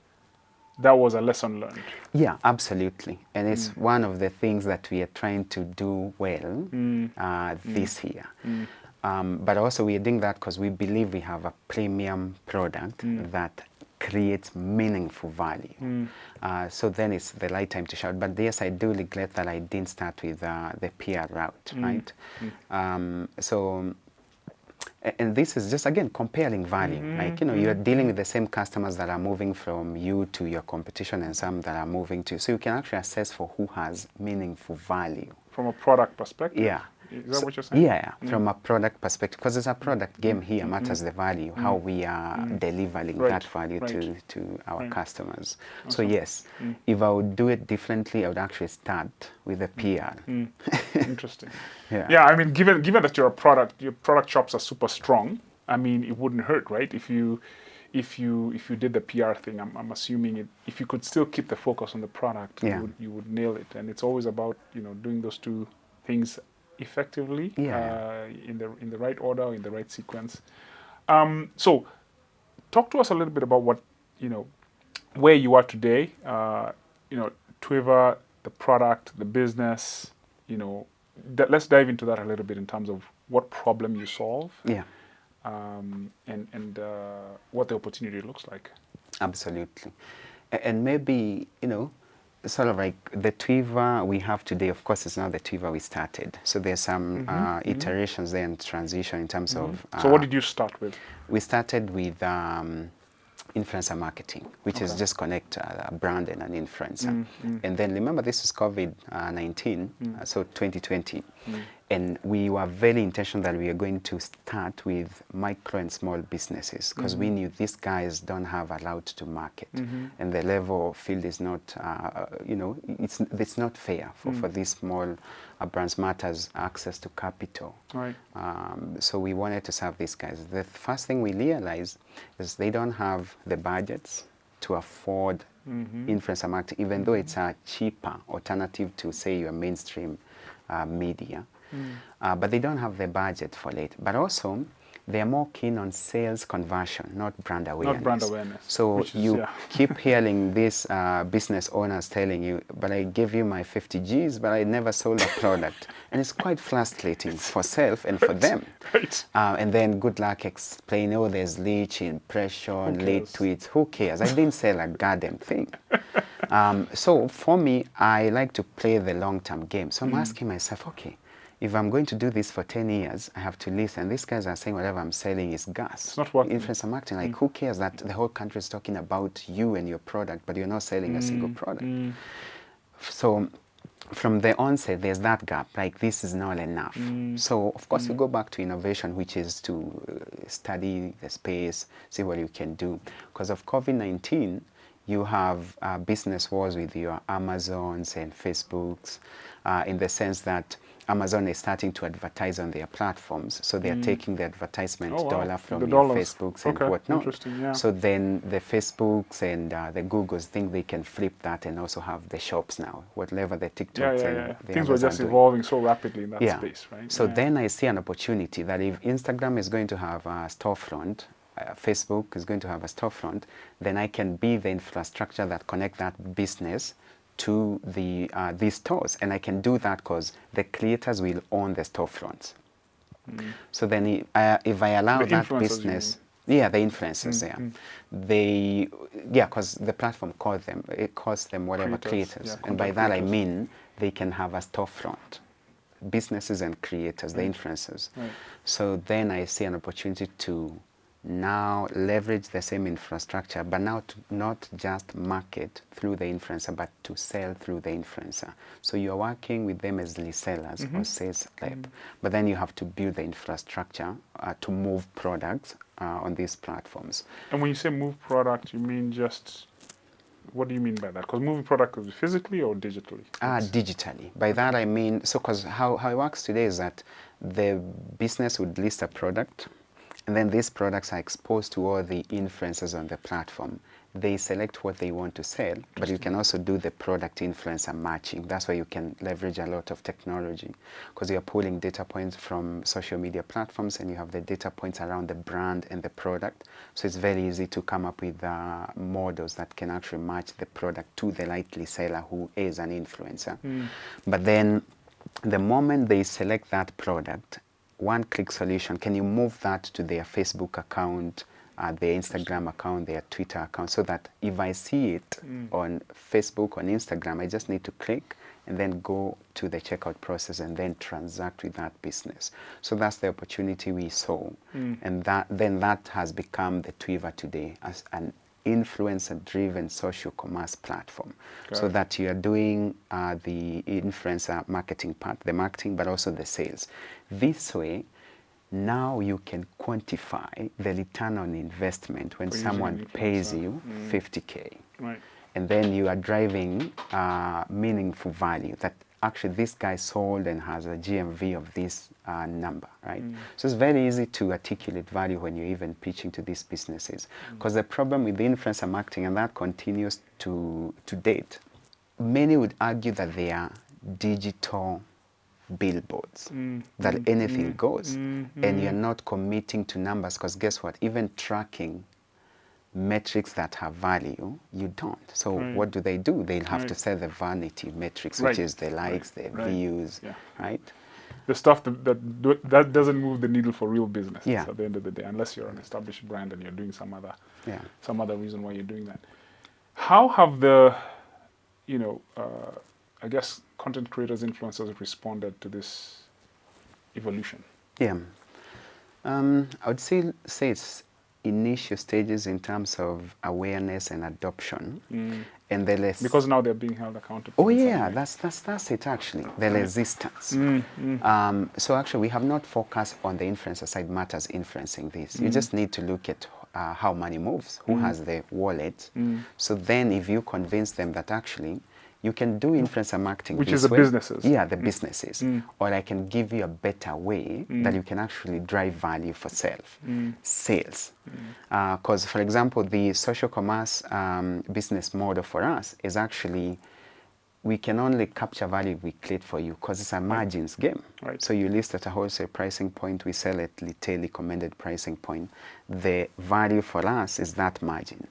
that was a lesson learned. Yeah, absolutely. And it's one of the things that we are trying to do well this year. But also we are doing that because we believe we have a premium product that creates meaningful value. So then it's the right time to shout. But yes, I do regret that I didn't start with the PR route, right? And this is just, again, comparing value. Like, you know, you're dealing with the same customers that are moving from you to your competition and some that are moving to. So you can actually assess for who has meaningful value. From a product perspective? Yeah. Is that what you're saying? Yeah, from a product perspective, because it's a product game here, matters the value, how we are delivering that value to our customers. So yes, if I would do it differently, I would actually start with the PR. Interesting. Yeah. Yeah, I mean, given that your product chops are super strong, I mean, it wouldn't hurt, right? If you did the PR thing, I'm assuming if you could still keep the focus on the product, you would nail it. And it's always about, you know, doing those two things effectively, in the right order, in the right sequence. So talk to us a little bit about what, you know, where you are today, you know, TWIVA, the product, the business, you know, let's dive into that a little bit in terms of what problem you solve, and what the opportunity looks like. Absolutely. And maybe, you know, sort of like the TWIVA we have today, of course, it's not the TWIVA we started. So there's some iterations there and transition in terms of... so what did you start with? We started with influencer marketing, which is just connect a brand and an influencer. And then remember, this is COVID-19, so 2020. And we were very intentional that we are going to start with micro and small businesses, because we knew these guys don't have a route to market. And the level of field is not, you know, it's not fair for these small brands. Matters access to capital. Right. So we wanted to serve these guys. The first thing we realized is they don't have the budgets to afford influencer marketing, even though it's a cheaper alternative to, say, your mainstream media. But they don't have the budget for it. But also, they are more keen on sales conversion, not brand awareness. Not brand awareness. So you keep hearing these business owners telling you, but I gave you my 50 Gs, but I never sold a product. And it's quite frustrating for self and for them. Right. And then good luck explaining, oh, there's leech, impression, late tweets. Who cares? I didn't sell a goddamn thing. So for me, I like to play the long-term game. So I'm asking myself, okay, if I'm going to do this for 10 years, I have to listen. These guys are saying whatever I'm selling is gas. It's not working. Influencer marketing, like who cares that the whole country is talking about you and your product, but you're not selling a single product. So from the onset, there's that gap, like this is not enough. So of course you go back to innovation, which is to study the space, see what you can do. Because of COVID-19, you have business wars with your Amazons and Facebooks, in the sense that Amazon is starting to advertise on their platforms, so they are taking the advertisement dollar from your Facebooks and whatnot. So then the Facebooks and the Googles think they can flip that and also have the shops now, whatever the TikToks and the things were just evolving so rapidly in that space, right? So then I see an opportunity that if Instagram is going to have a storefront, Facebook is going to have a storefront, then I can be the infrastructure that connect that business to these stores, and I can do that because the creators will own the storefronts. So then if I allow that business, the influencers, because the platform calls them whatever creators, and by that I mean they can have a storefront, businesses and creators, the influencers. So then I see an opportunity to now leverage the same infrastructure, but now to not just market through the influencer, but to sell through the influencer. So you're working with them as resellers or sales rep, but then you have to build the infrastructure to move products on these platforms. And when you say move product, you mean just, what do you mean by that? Because moving product could be physically or digitally? Digitally. By that I mean, so because how it works today is that the business would list a product, and then these products are exposed to all the influencers on the platform. They select what they want to sell, but you can also do the product influencer matching. That's why you can leverage a lot of technology, because you're pulling data points from social media platforms and you have the data points around the brand and the product. So it's very easy to come up with models that can actually match the product to the likely seller who is an influencer. But then the moment they select that product, one-click solution, can you move that to their Facebook account, their Instagram account, their Twitter account, so that if I see it on Facebook, on Instagram, I just need to click and then go to the checkout process and then transact with that business. So that's the opportunity we saw. And that has become the TWIVA today as an influencer-driven social commerce platform. So that you are doing the influencer marketing part, the marketing, but also the sales. This way, now you can quantify the return on investment when someone pays you 50K. Right. And then you are driving meaningful value that actually this guy sold and has a GMV of this number, right? So it's very easy to articulate value when you're even pitching to these businesses. Because the problem with the influencer marketing, and that continues to date, many would argue that they are digital billboards, that anything goes, and you're not committing to numbers, because guess what? Even tracking metrics that have value, you don't. So what do? They'll have to set the vanity metrics, which is the likes, the views, right? The stuff that doesn't move the needle for real business at the end of the day, unless you're an established brand and you're doing some other reason why you're doing that. How have the, I guess, content creators, influencers responded to this evolution? Yeah, I would say it's initial stages in terms of awareness and adoption, and the less, because now they're being held accountable. Oh yeah, that's it actually. The resistance. So actually, we have not focused on the influencer side matters influencing this. You just need to look at how money moves, who has the wallet. So then, if you convince them that actually you can do influencer marketing, which is the businesses. Yeah, the businesses. Or I can give you a better way that you can actually drive value for sales. Because, for example, the social commerce business model for us is actually, we can only capture value if we create for you, because it's a margins game. Right. So you list at a wholesale pricing point, we sell at retail recommended pricing point. The value for us is that margin,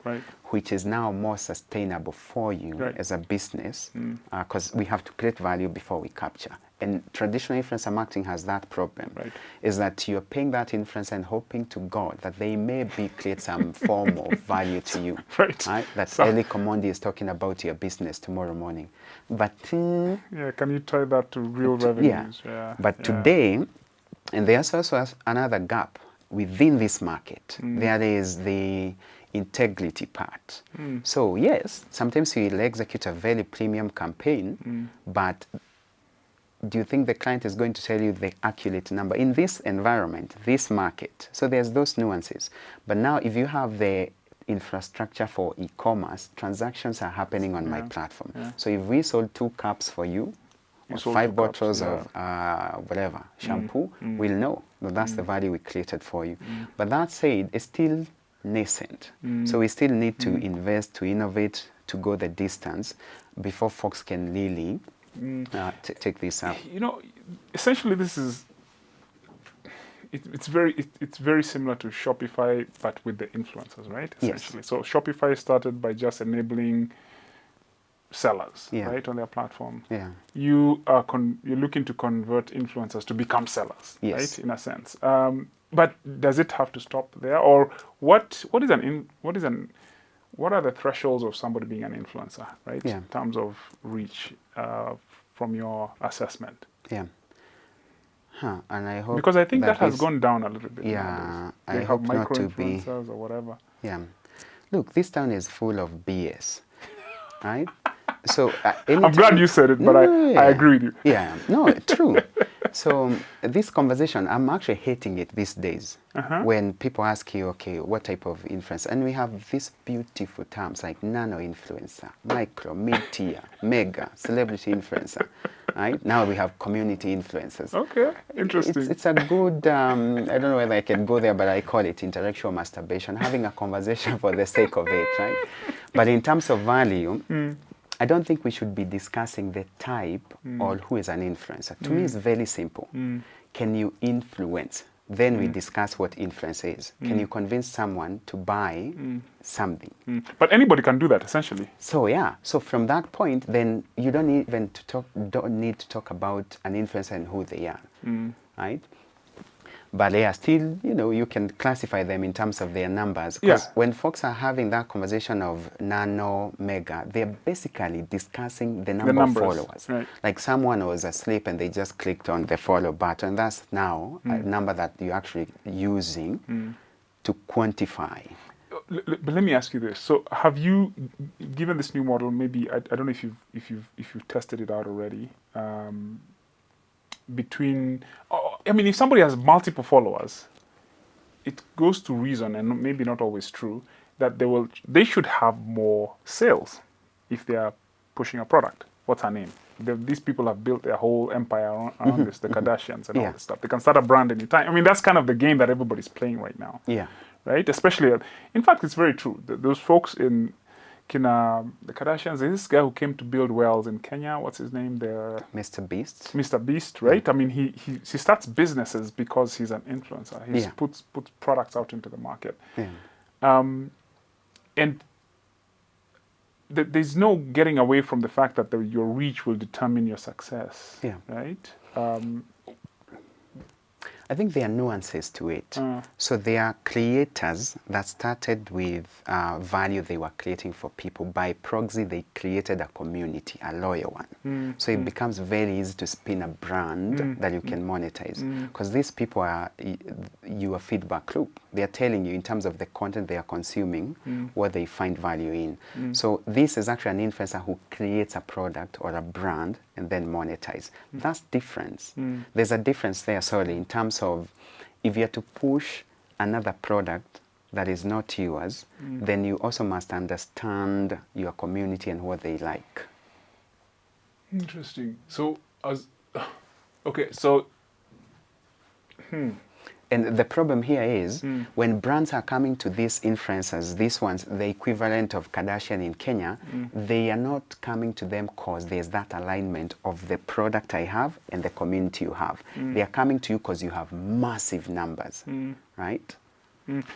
which is now more sustainable for you as a business, because we have to create value before we capture. And traditional influencer marketing has that problem, is that you're paying that influencer and hoping to God that they may create some form of value to you. That Eli Commandi is talking about your business tomorrow morning. But can you tie that to real revenues? But today, and there's also another gap within this market. There is the integrity part. So yes, sometimes we'll execute a very premium campaign, but do you think the client is going to tell you the accurate number in this environment, this market? So there's those nuances. But now if you have the infrastructure for e-commerce, transactions are happening on my platform. So if we sold 2 cups for you, or 5 bottles of whatever, shampoo, we'll know that that's the value we created for you. But that said, it's still nascent. So we still need to invest, to innovate, to go the distance before folks can really take this up. Essentially, this is it's very similar to Shopify, but with the influencers, right? Essentially, so Shopify started by just enabling sellers, right, on their platform. You're looking to convert influencers to become sellers, right, in a sense. But does it have to stop there, or what are the thresholds of somebody being an influencer, right? In terms of reach, from your assessment. And I hope, because I think that has gone down a little bit. I hope not to be influencers or whatever. Look, this town is full of BS, right? So I'm glad you said it, but I agree with you. True. So this conversation, I'm actually hating it these days. When people ask you, okay, what type of influencer? And we have these beautiful terms like nano influencer, micro, mid-tier, mega, celebrity influencer. Right? Now we have community influencers. Okay, interesting. It's a good, I don't know whether I can go there, but I call it intellectual masturbation, having a conversation for the sake of it, right? But in terms of value, I don't think we should be discussing the type or who is an influencer. To me, it's very simple. Can you influence? Then we discuss what influence is. Can you convince someone to buy something? But anybody can do that, essentially. So so from that point, then you don't need to talk about an influencer and who they are, right? but they are still, you can classify them in terms of their numbers. Because when folks are having that conversation of nano, mega, they're basically discussing the number of followers. Right. Like someone was asleep and they just clicked on the follow button. That's now a number that you're actually using to quantify. But let me ask you this: so, have you, given this new model, maybe I don't know if you've tested it out already? If somebody has multiple followers, it goes to reason, and maybe not always true, that they should have more sales if they are pushing a product. What's her name? These people have built their whole empire around this, the Kardashians and all this stuff. They can start a brand anytime. I mean, that's kind of the game that everybody's playing right now. Yeah. Right? Especially, in fact, it's very true. Those folks in the Kardashians, there's this guy who came to build wells in Kenya. What's his name? Mr. Beast. Mr. Beast, right? I mean, he starts businesses because he's an influencer. He puts products out into the market. Yeah. And there's no getting away from the fact that your reach will determine your success. Yeah. Right? I think there are nuances to it. So there are creators that started with value they were creating for people. By proxy, they created a community, a loyal one. So it becomes very easy to spin a brand that you can monetize. Because these people are your feedback loop. They are telling you in terms of the content they are consuming, what they find value in. So this is actually an influencer who creates a product or a brand and then monetize. That's difference. There's a difference there, sorry, in terms of if you're to push another product that is not yours, then you also must understand your community and what they like. Interesting. So, And the problem here is when brands are coming to these influencers, these ones, the equivalent of Kardashian in Kenya, they are not coming to them because there's that alignment of the product I have and the community you have. They are coming to you because you have massive numbers, right?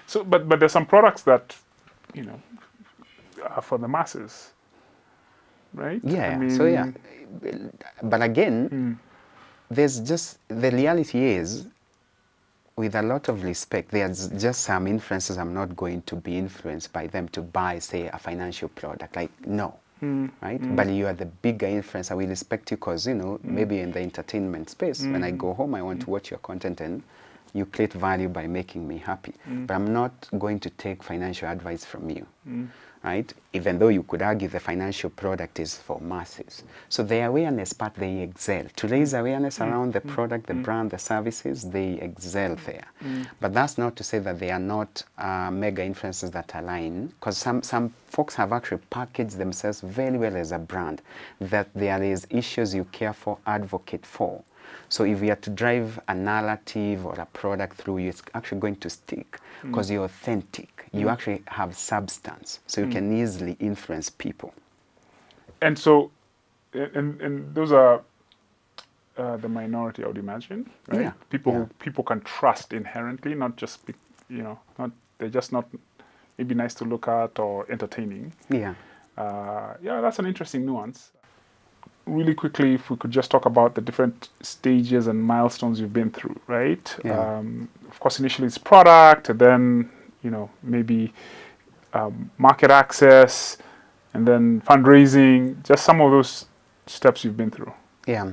So, but there's some products that, are for the masses, right? Yeah. I mean, So yeah, but again, there's just the reality is. With a lot of respect, there's just some influencers I'm not going to be influenced by them to buy, say, a financial product. Like, no, right? But you are the bigger influencer. We respect you because, maybe in the entertainment space, when I go home, I want to watch your content and you create value by making me happy. But I'm not going to take financial advice from you, right? Even though you could argue the financial product is for masses. So the awareness part, they excel. To raise awareness around the product, the brand, the services, they excel there. But that's not to say that they are not mega influencers that align, because some folks have actually packaged themselves very well as a brand, that there is issues you care for, advocate for. So if you are to drive a narrative or a product through you, it's actually going to stick because you're authentic. You actually have substance, so you can easily influence people. And so, and those are the minority, I would imagine, right? Yeah. People who people can trust inherently, not just they're just not maybe nice to look at or entertaining. Yeah. That's an interesting nuance. Really quickly, if we could just talk about the different stages and milestones you've been through, right? Yeah. Of course, initially it's product, and then maybe market access, and then fundraising. Just some of those steps you've been through. Yeah.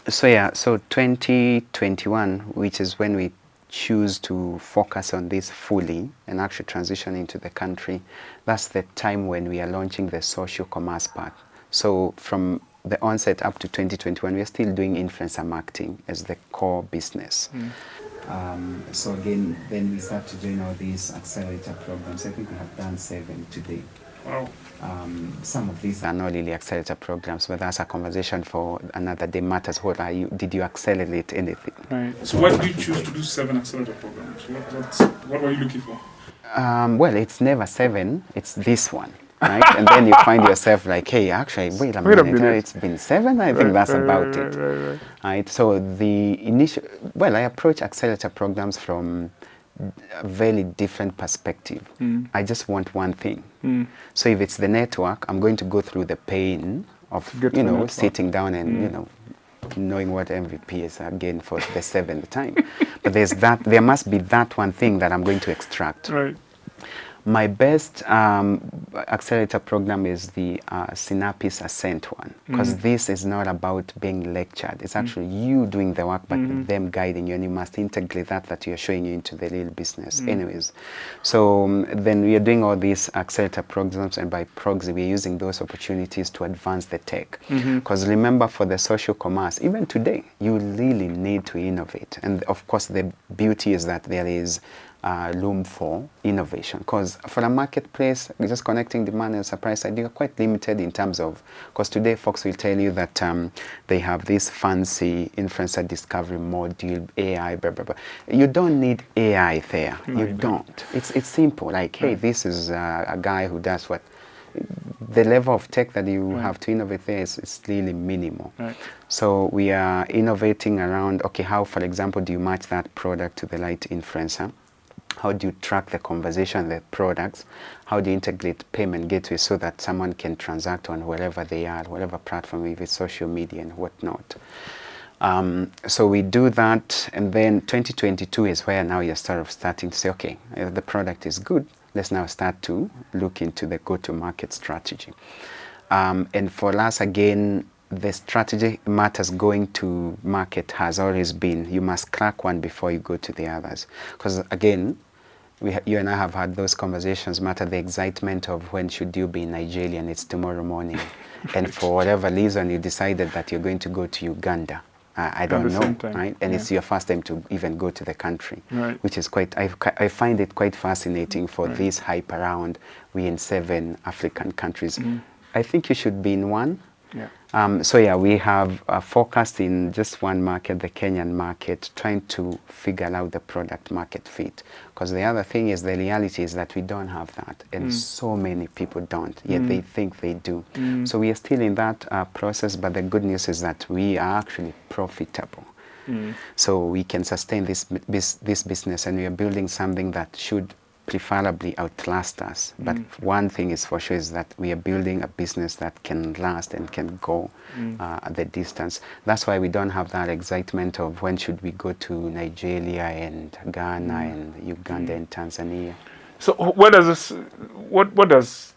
So 2021, which is when we choose to focus on this fully and actually transition into the country, that's the time when we are launching the social commerce part. So from the onset up to 2021, we are still doing influencer marketing as the core business. So again, then we start to join all these accelerator programs. I think we have done 7 today. Wow. Some of these are not really accelerator programs, but that's a conversation for another day. Matters what did you accelerate anything? Right. So why did you choose to do 7 accelerator programs? What were you looking for? Well, it's never 7, it's this one, right? And then you find yourself like, hey, actually, wait a minute. It's been 7? I think that's about it. Right. So the initial, I approach accelerator programs from a very different perspective. I just want one thing. So if it's the network, I'm going to go through the pain of sitting down and knowing what MVP is again for the 7th time. But there must be that one thing that I'm going to extract. Right. My best accelerator program is the Synapse Ascent one, because this is not about being lectured. It's actually you doing the work, but them guiding you, and you must integrate that you're showing you into the real business. Anyways, so then we are doing all these accelerator programs, and by proxy, we're using those opportunities to advance the tech. Because remember, for the social commerce, even today, you really need to innovate. And of course, the beauty is that there is room for innovation, because for a marketplace, just connecting demand and supply side, you're quite limited in terms of, because today folks will tell you that they have this fancy influencer discovery module, AI, blah, blah, blah. You don't need AI there. No, you don't. It's simple, like, hey, this is a guy who does what. The level of tech that you have to innovate there is really minimal. Right. So we are innovating around, okay, how, for example, do you match that product to the right influencer? How do you track the conversation, the products? How do you integrate payment gateways so that someone can transact on wherever they are, whatever platform, if it's social media and whatnot? So we do that, and then 2022 is where now you're starting to say, okay, if the product is good, let's now start to look into the go-to-market strategy. And for us, again, the strategy matters. Going to market has always been, you must crack one before you go to the others. Because again, you and I have had those conversations, matter the excitement of when should you be in Nigeria and it's tomorrow morning. And for whatever reason, you decided that you're going to go to Uganda. I don't know, right? And it's your first time to even go to the country, which is quite, I find it quite fascinating for this hype around, we in 7 African countries. I think you should be in one. So yeah, we have focused in just one market, the Kenyan market, trying to figure out the product market fit. Because the other thing is, the reality is that we don't have that, and so many people don't, yet they think they do. So we are still in that process, but the good news is that we are actually profitable. So we can sustain this business, and we are building something that should preferably outlast us. But one thing is for sure, is that we are building a business that can last and can go the distance. That's why we don't have that excitement of when should we go to Nigeria and Ghana and Uganda and Tanzania. So where does this, what does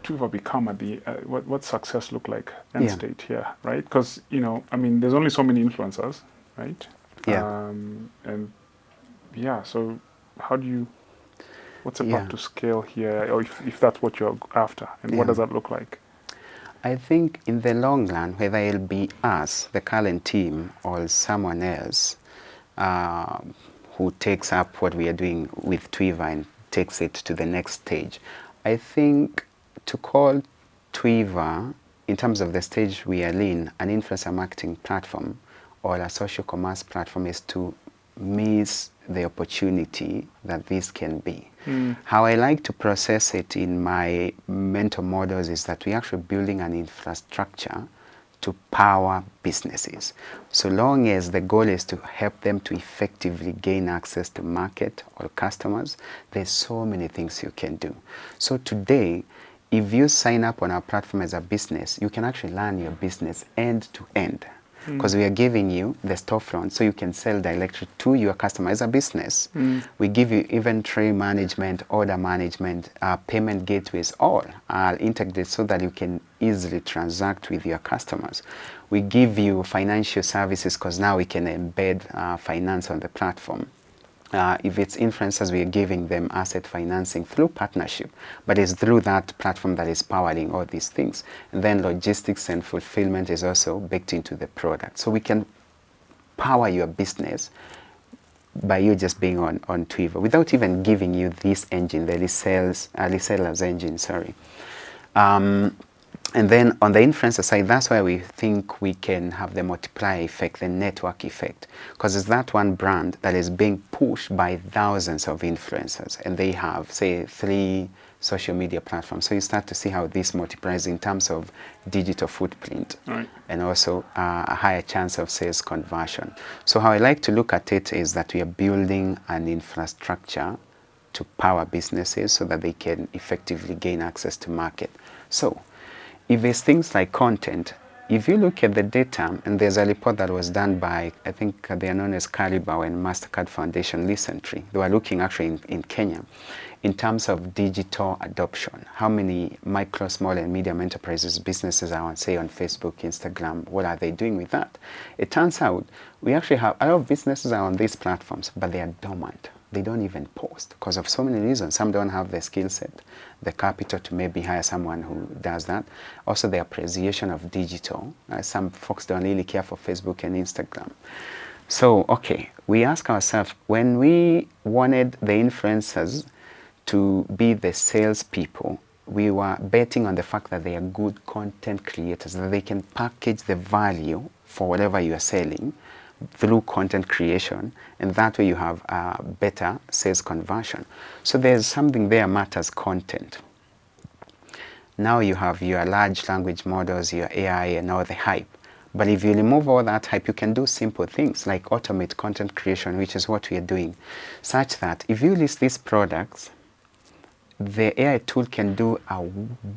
TWIVA become at the, what success look like end state here, right? Because, you know, I mean, there's only so many influencers, right? And yeah, so how do you, what's the path to scale here, or if that's what you're after, and what does that look like? I think in the long run, whether it'll be us, the current team, or someone else who takes up what we are doing with TWIVA and takes it to the next stage, I think to call TWIVA, in terms of the stage we are in, an influencer marketing platform or a social commerce platform, is to miss the opportunity that this can be. How I like to process it in my mental models is that we're actually building an infrastructure to power businesses. So long as the goal is to help them to effectively gain access to market or customers, there's so many things you can do. So today, if you sign up on our platform as a business, you can actually learn your business end to end. Because we are giving you the storefront so you can sell directly to your customer as a business. We give you inventory management, order management, payment gateways, all are integrated so that you can easily transact with your customers. We give you financial services because now we can embed finance on the platform. If it's influencers, we are giving them asset financing through partnership, but it's through that platform that is powering all these things. And then logistics and fulfillment is also baked into the product. So we can power your business by you just being on TWIVA without even giving you this engine, the resellers engine, sorry. And then on the influencer side, that's where we think we can have the multiplier effect, the network effect. Because it's that one brand that is being pushed by thousands of influencers, and they have, say, 3 social media platforms. So you start to see how this multiplies in terms of digital footprint, and also a higher chance of sales conversion. So how I like to look at it is that we are building an infrastructure to power businesses so that they can effectively gain access to market. So if it's things like content, if you look at the data, and there's a report that was done by, I think they are known as Caribou and MasterCard Foundation recently. They were looking actually in Kenya in terms of digital adoption. How many micro, small and medium enterprises, businesses are on, say, on Facebook, Instagram, what are they doing with that? It turns out we actually have a lot of businesses are on these platforms, but they are dormant. They don't even post because of so many reasons. Some don't have the skill set, the capital to maybe hire someone who does that. Also the appreciation of digital. Some folks don't really care for Facebook and Instagram. So, okay, we ask ourselves, when we wanted the influencers to be the salespeople, we were betting on the fact that they are good content creators, that they can package the value for whatever you are selling through content creation, and that way you have a better sales conversion. So there's something there matters, content. Now you have your large language models, your AI and all the hype. But if you remove all that hype, you can do simple things like automate content creation, which is what we are doing, such that if you list these products, the AI tool can do a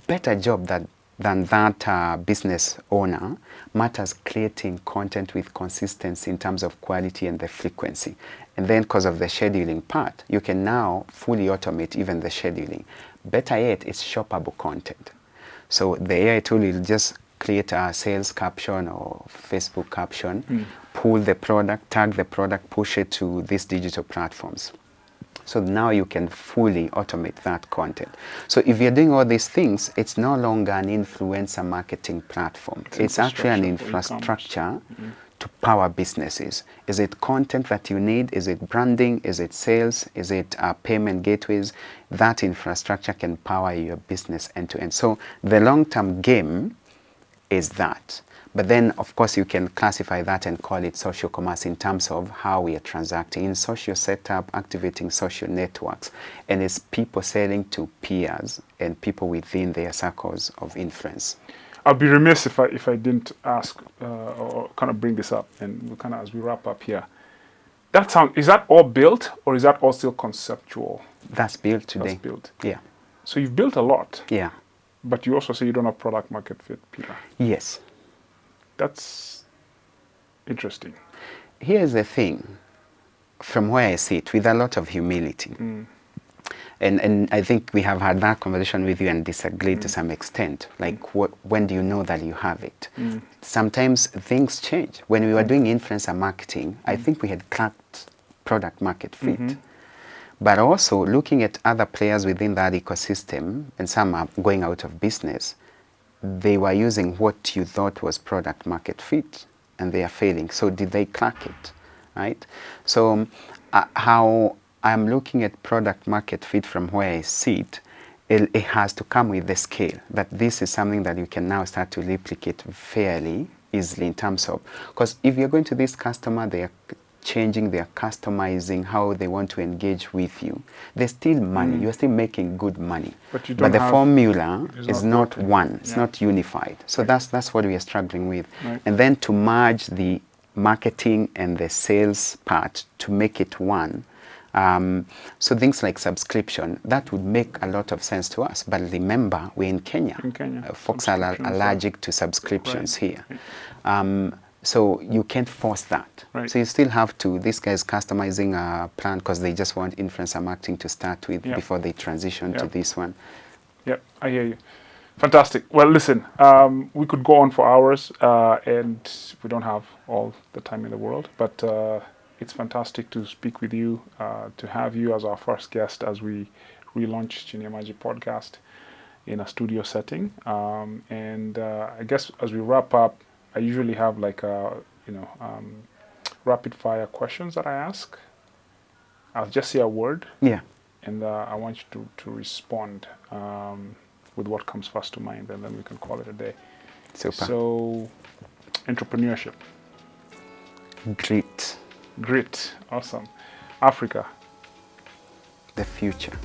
better job than that business owner matters creating content with consistency in terms of quality and the frequency. And then because of the scheduling part, you can now fully automate even the scheduling. Better yet, it's shoppable content. So the AI tool will just create a sales caption or Facebook caption, pull the product, tag the product, push it to these digital platforms. So now you can fully automate that content. So if you're doing all these things, it's no longer an influencer marketing platform. It's actually an infrastructure to power businesses. Is it content that you need? Is it branding? Is it sales? Is it payment gateways? That infrastructure can power your business end to end. So the long-term game is that. But then, of course, you can classify that and call it social commerce in terms of how we are transacting in social setup, activating social networks, and it's people selling to peers and people within their circles of influence. I'd be remiss if I didn't ask or kind of bring this up, and we kind of, as we wrap up here, is that all built, or is that all still conceptual? That's built today. That's built. Yeah. So you've built a lot. Yeah. But you also say you don't have product market fit, Peter. Yes. That's interesting. Here's the thing, from where I sit, with a lot of humility. And I think we have had that conversation with you and disagreed to some extent. Like, when do you know that you have it? Sometimes things change. When we were doing influencer marketing, I think we had cracked product market fit. But also looking at other players within that ecosystem, and some are going out of business, they were using what you thought was product market fit, and they are failing. So did they crack it, right? So how I'm looking at product market fit from where I sit, it has to come with the scale, that this is something that you can now start to replicate fairly easily in terms of, because if you're going to this customer, they are changing, they are customizing how they want to engage with you. There's still money, you're still making good money. But the formula is not one, it's not unified. So that's what we are struggling with. And then to merge the marketing and the sales part to make it one. So things like subscription, that would make a lot of sense to us. But remember, we're in Kenya. Folks are allergic to subscriptions here. So you can't force that. So you still have to, these guys customizing a plan because they just want influencer marketing to start with before they transition to this one. Yep, I hear you. Fantastic. Well, listen, we could go on for hours and we don't have all the time in the world, but it's fantastic to speak with you, to have you as our first guest as we relaunch Kironji podcast in a studio setting. And I guess as we wrap up, I usually have like rapid fire questions that I ask. I'll just say a word. Yeah. And I want you to respond with what comes first to mind, and then we can call it a day. Super. So, entrepreneurship. Grit. Grit. Awesome. Africa. The future.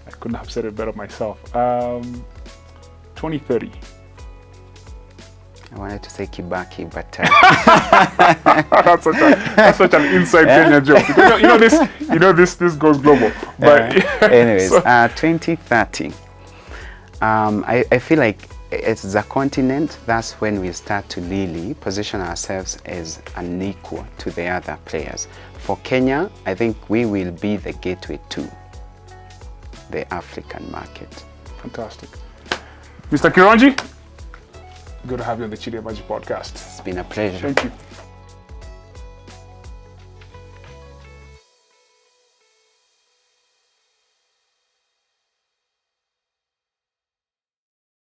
I couldn't have said it better myself. 2030. I wanted to say Kibaki, but that's such an inside Kenya joke. Because this goes global. But anyways, 2030. I feel like it's the continent, that's when we start to really position ourselves as an equal to the other players. For Kenya, I think we will be the gateway to the African market. Fantastic. Mr. Kironji, good to have you on the Chidi Abaji podcast. It's been a pleasure. Thank you.